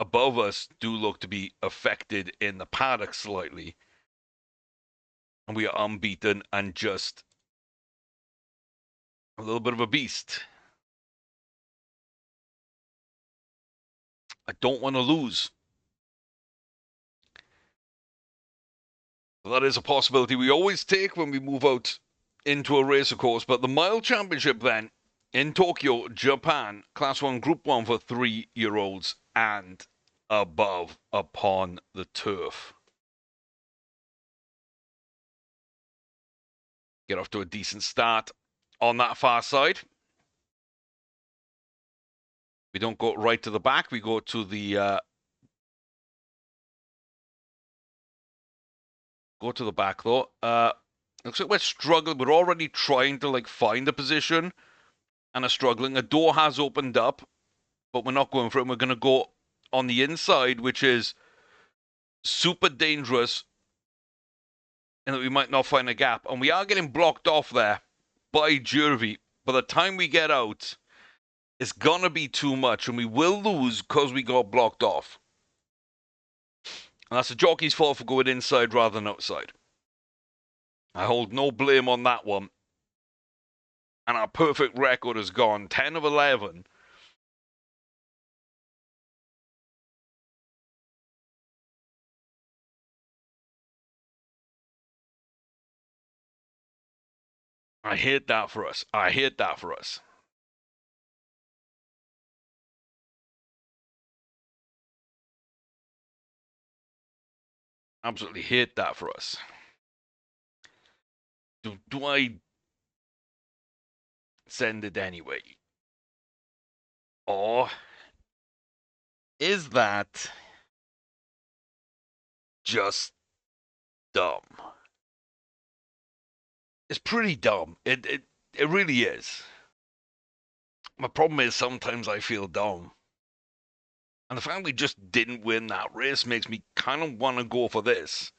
above us do look to be affected in the paddock slightly. And we are unbeaten and just a little bit of a beast. I don't want to lose. That is a possibility we always take when we move out into a race, of course. But the Mile Championship then in Tokyo, Japan, Class 1, Group 1 for 3-year-olds and above upon the turf. Get off to a decent start on that far side. We don't go right to the back. We go to the back though. Looks like we're struggling. We're already trying to find a position and are struggling. A door has opened up, but we're not going for it. We're going to go on the inside, which is super dangerous, and that we might not find a gap. And we are getting blocked off there by Jervy. By the time we get out, it's gonna be too much, and we will lose because we got blocked off. And that's the jockey's fault for going inside rather than outside. I hold no blame on that one. And our perfect record has gone 10 of 11. I hate that for us. I hate that for us. Absolutely hate that for us. Do I send it anyway? Or is that just dumb? It's pretty dumb. It really is. My problem is sometimes I feel dumb. And the fact we just didn't win that race makes me kind of want to go for this.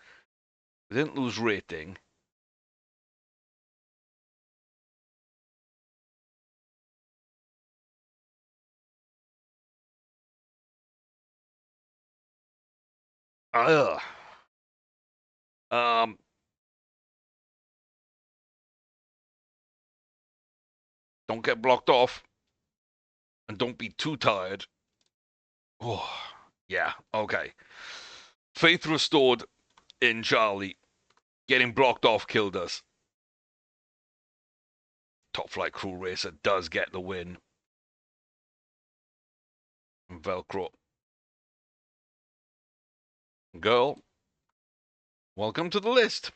We didn't lose rating. Ugh. Um, Don't get blocked off. And don't be too tired. Oh, yeah, okay. Faith restored in Charlie. Getting blocked off killed us. Top Flight Crew Racer does get the win. Velcro. Girl, welcome to the list.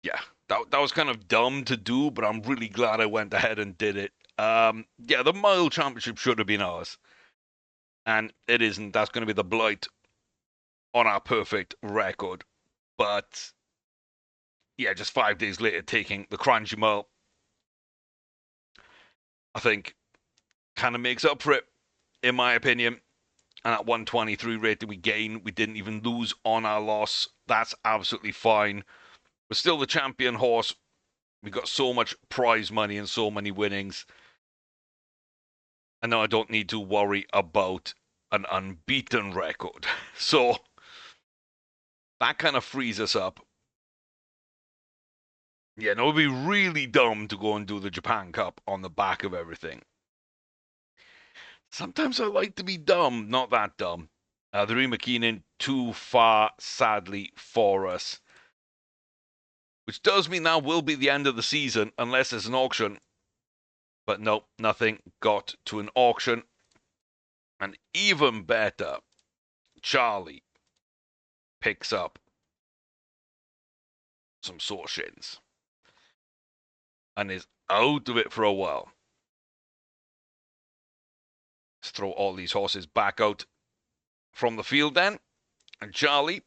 Yeah, that was kind of dumb to do, but I'm really glad I went ahead and did it. Yeah, the mile championship should have been ours. And it isn't. That's going to be the blight on our perfect record. But yeah, just 5 days later, taking the Crunchy Mile, I think, kind of makes up for it, in my opinion. And at 123 rate that we gain, we didn't even lose on our loss. That's absolutely fine. We're still the champion horse. We got so much prize money and so many winnings. And now I don't need to worry about an unbeaten record. So that kind of frees us up. Yeah, no, it would be really dumb to go and do the Japan Cup on the back of everything. Sometimes I like to be dumb, not that dumb. The Ree McKinnon, too far, sadly, for us. Which does mean now will be the end of the season, unless there's an auction. But nope, nothing got to an auction. And even better, Charlie picks up some sore shins and is out of it for a while. Let's throw all these horses back out from the field then. And Charlie,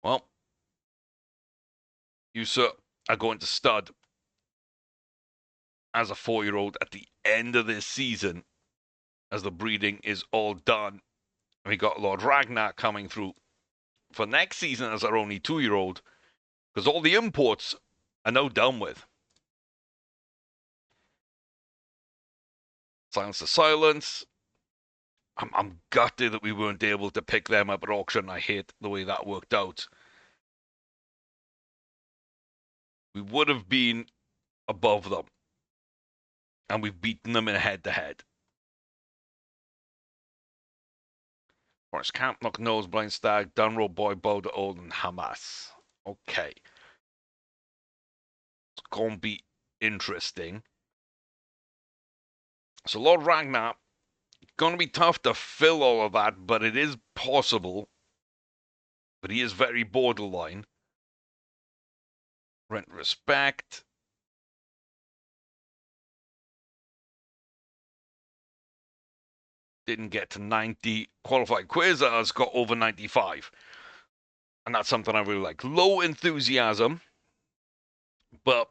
well, you, sir, are going to stud as a 4-year-old at the end of this season as the breeding is all done. We got Lord Ragnar coming through for next season as our only 2-year-old because all the imports are now done with. Silence to Silence. I'm gutted that we weren't able to pick them up at auction. I hate the way that worked out. We would have been above them. And we've beaten them in head-to-head. Forest Camp, Knock Nose, Blind Stag, Dunrow, Boy, Boulder, Old, and Hamas. Okay. It's going to be interesting. So Lord Ragnar, going to be tough to fill all of that, but it is possible. But he is very borderline. Rent Respect. Didn't get to 90. Qualified Quasars got over 95. And that's something I really like. Low enthusiasm, but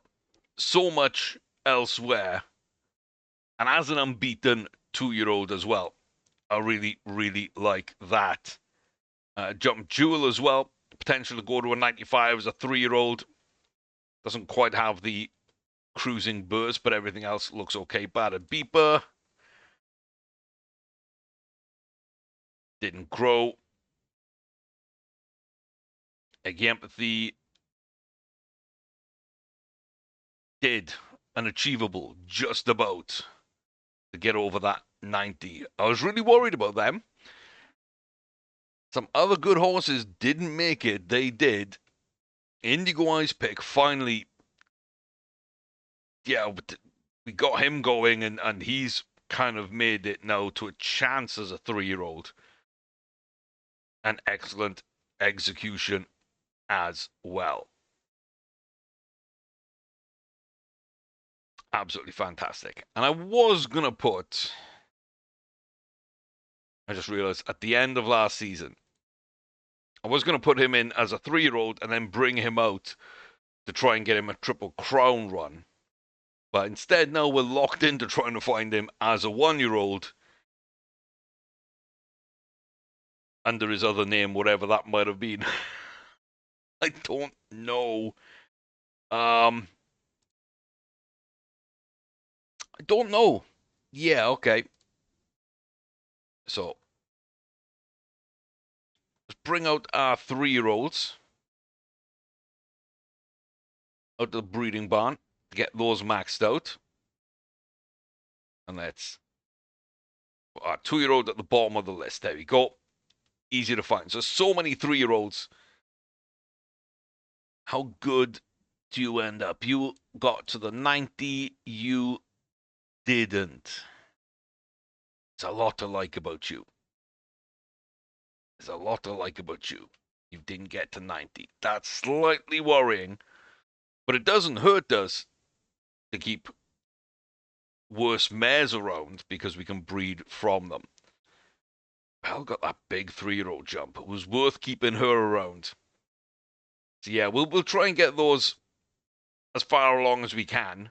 so much elsewhere. And as an unbeaten 2-year-old as well. I really, really like that. Jump Jewel as well. Potential to go to a 95 as a 3-year-old. Doesn't quite have the cruising burst, but everything else looks okay. Battered Beeper. Didn't grow. Empathy did unachievable, just about, to get over that 90. I was really worried about them. Some other good horses didn't make it. They did. Indigo Eyes pick finally, yeah, we got him going, and he's kind of made it now to a chance as a 3-year-old. An excellent execution as well. Absolutely fantastic. And I was going to put, I just realized at the end of last season, I was going to put him in as a 3-year-old and then bring him out to try and get him a Triple Crown run. But instead, now we're locked into trying to find him as a 1-year-old under his other name, whatever that might have been. I don't know. I don't know. Yeah, okay. So, let's bring out our 3-year-olds. out to the breeding barn to get those maxed out. And let's our 2-year-old at the bottom of the list. There we go. Easy to find. So many 3-year-olds. How good do you end up? You got to the 90. You didn't. There's a lot to like about you. There's a lot to like about you. You didn't get to 90. That's slightly worrying. But it doesn't hurt us to keep worse mares around because we can breed from them. Belle got that big 3-year-old jump. It was worth keeping her around. So yeah, we'll try and get those as far along as we can,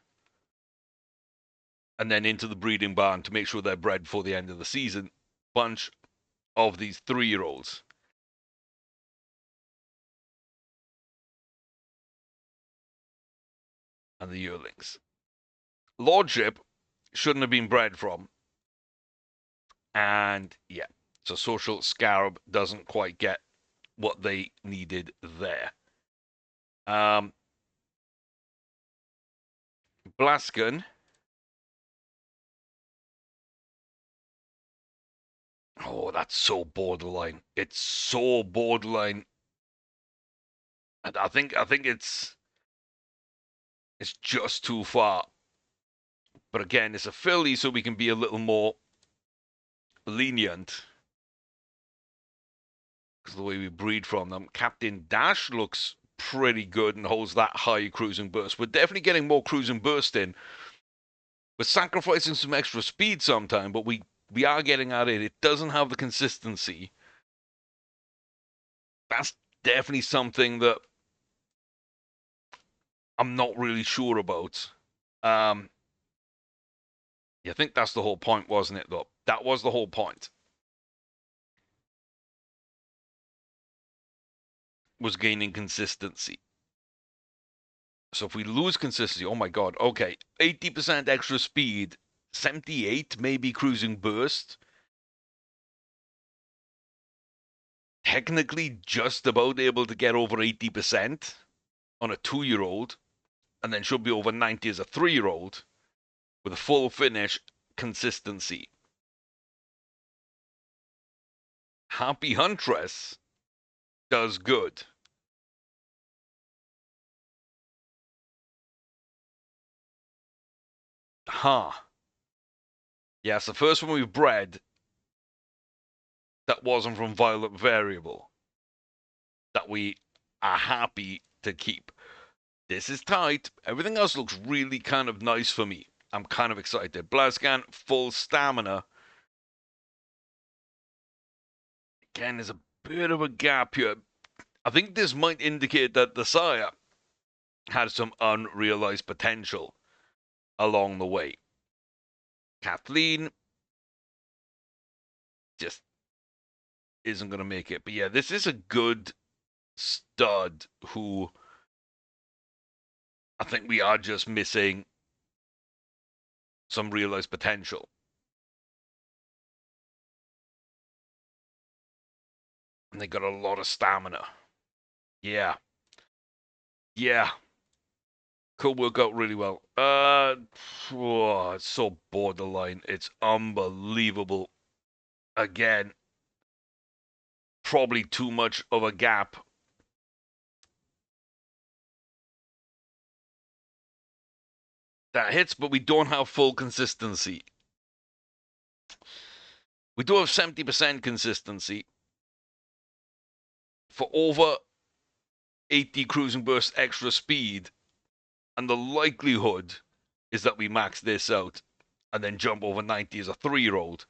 and then into the breeding barn to make sure they're bred before the end of the season. Bunch of these 3-year-olds. And the yearlings. Lordship shouldn't have been bred from. And yeah, so Social Scarab doesn't quite get what they needed there. Blaskin. Oh, that's so borderline. It's so borderline. And I think it's just too far. But again, it's a filly, so we can be a little more lenient. Because of the way we breed from them. Captain Dash looks pretty good and holds that high cruising burst. We're definitely getting more cruising burst in. We're sacrificing some extra speed sometime, but we are getting at it. It doesn't have the consistency. That's definitely something that I'm not really sure about. Yeah, I think that's the whole point, wasn't it, though? That was the whole point. Was gaining consistency. So if we lose consistency, oh my god, okay, 80% extra speed, 78 maybe cruising burst. Technically just about able to get over 80% on a 2-year-old, and then should be over 90 as a 3-year-old with a full finish consistency. Happy Huntress does good. Huh. Yes, the first one we bred that wasn't from Violet Variable that we are happy to keep. This is tight. Everything else looks really kind of nice for me. I'm kind of excited. Blascan, full stamina. Again, there's a bit of a gap here. I think this might indicate that the sire had some unrealized potential along the way. Kathleen just isn't going to make it. But yeah, this is a good stud who I think we are just missing some realized potential. And they got a lot of stamina. Yeah. Yeah. Could work out really well. It's so borderline. It's unbelievable. Again, probably too much of a gap. That hits, but we don't have full consistency. We do have 70% consistency for over 80 cruising burst extra speed, and the likelihood is that we max this out and then jump over 90 as a 3-year-old.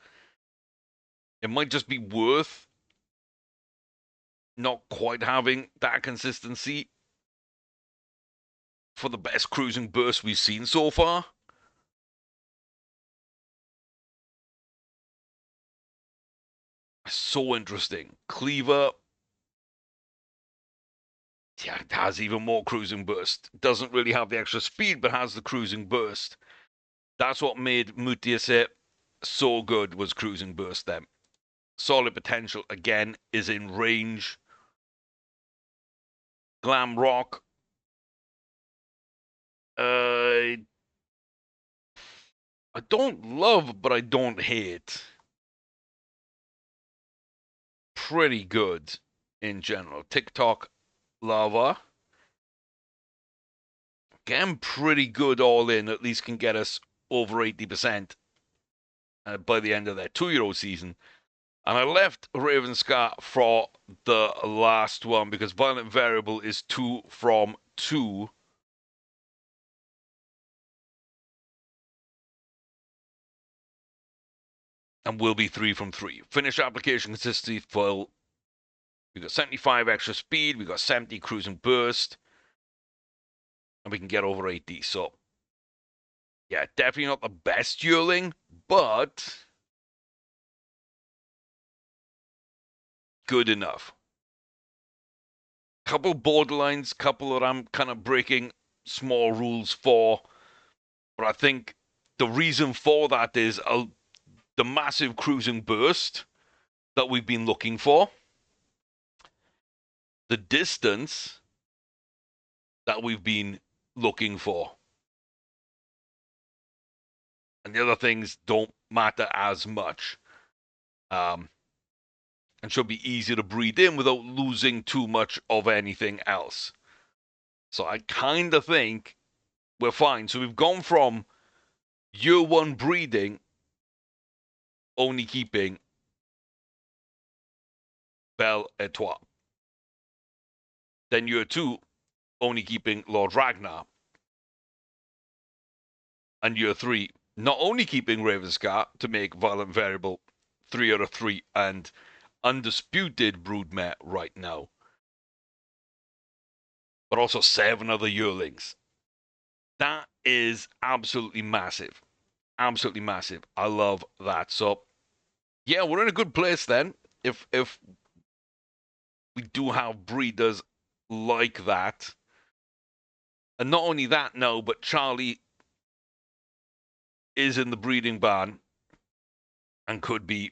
It might just be worth not quite having that consistency for the best cruising burst we've seen so far. So interesting. Cleaver, yeah, it has even more cruising burst. Doesn't really have the extra speed, but has the cruising burst. That's what made Mutiase so good, was cruising burst then. Solid potential, again, is in range. Glam Rock, I don't love, but I don't hate. Pretty good in general. TikTok lava. Getting pretty good all in, at least can get us over 80% by the end of their 2-year season. And I left Ravenscar for the last one because Violent Variable is 2 from 2. And will be 3 from 3. Finish application consistency full. We got 75 extra speed. We got 70 cruising burst. And we can get over 80. So, yeah, definitely not the best yearling, but good enough. Couple borderlines, couple that I'm kind of breaking small rules for. But I think the reason for that is the massive cruising burst that we've been looking for, the distance that we've been looking for. And the other things don't matter as much. And should be easier to breathe in without losing too much of anything else. So I kind of think we're fine. So we've gone from year 1 breeding only keeping Belle Etoile. Then year 2 only keeping Lord Ragnar. And year 3 not only keeping Ravenscar to make Violent Variable 3 out of 3 and undisputed broodmare right now, but also 7 other yearlings. That is absolutely massive. Absolutely massive. I love that. So, yeah, we're in a good place then. If we do have breeders like that. And not only that, no, but Charlie is in the breeding barn and could be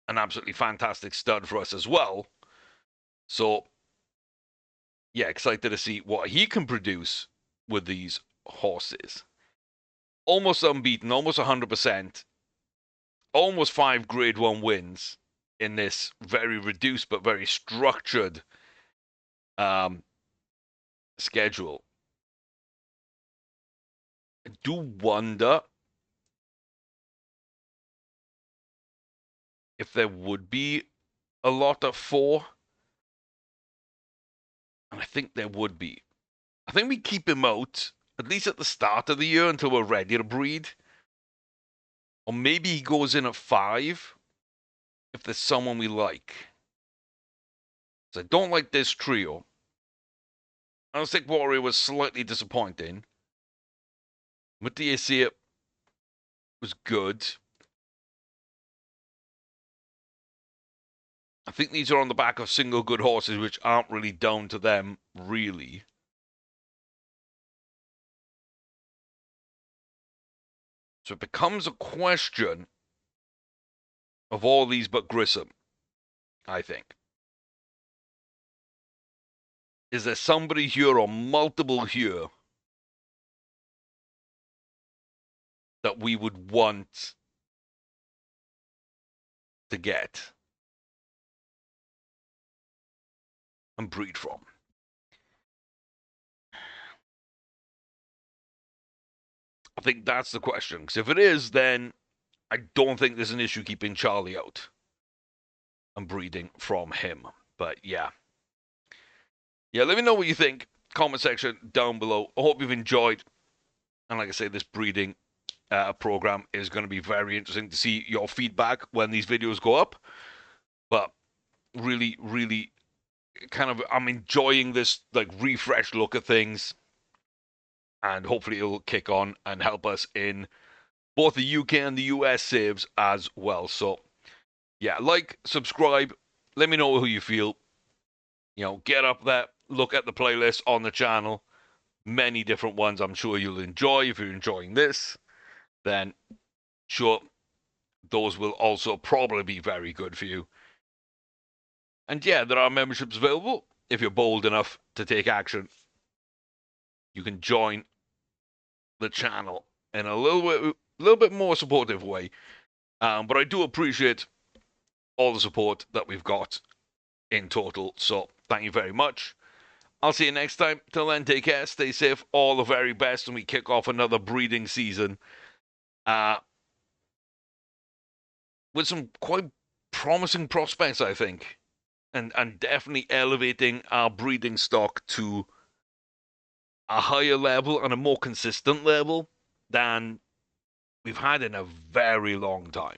an absolutely fantastic stud for us as well. So, yeah, excited to see what he can produce with these horses. Almost unbeaten, almost 100%, almost 5 grade 1 wins in this very reduced but very structured schedule. I do wonder if there would be a lot of 4. And I think there would be. I think we keep him out, at least at the start of the year, until we're ready to breed. Or maybe he goes in at 5 if there's someone we like. So I don't like this trio. I think Warrior was slightly disappointing. Mattia was good. I think these are on the back of single good horses, which aren't really down to them, really. So it becomes a question of all these but Grissom, I think. Is there somebody here or multiple here that we would want to get and breed from? I think that's the question. Because if it is, then I don't think there's an issue keeping Charlie out and breeding from him. But yeah. Yeah, let me know what you think. Comment section down below. I hope you've enjoyed. And like I say, this breeding program is going to be very interesting to see your feedback when these videos go up. But really, really kind of, I'm enjoying this like refreshed look at things. And hopefully it'll kick on and help us in both the UK and the US saves as well. So yeah, like, subscribe, let me know who you feel. You know, get up there, look at the playlist on the channel. Many different ones I'm sure you'll enjoy. If you're enjoying this, then sure, those will also probably be very good for you. And yeah, there are memberships available. If you're bold enough to take action, you can join the channel in a little bit more supportive way. But I do appreciate all the support that we've got in total. So thank you very much. I'll see you next time. Till then, take care, stay safe, all the very best, and we kick off another breeding season with some quite promising prospects, I think, and definitely elevating our breeding stock to a higher level and a more consistent level than we've had in a very long time.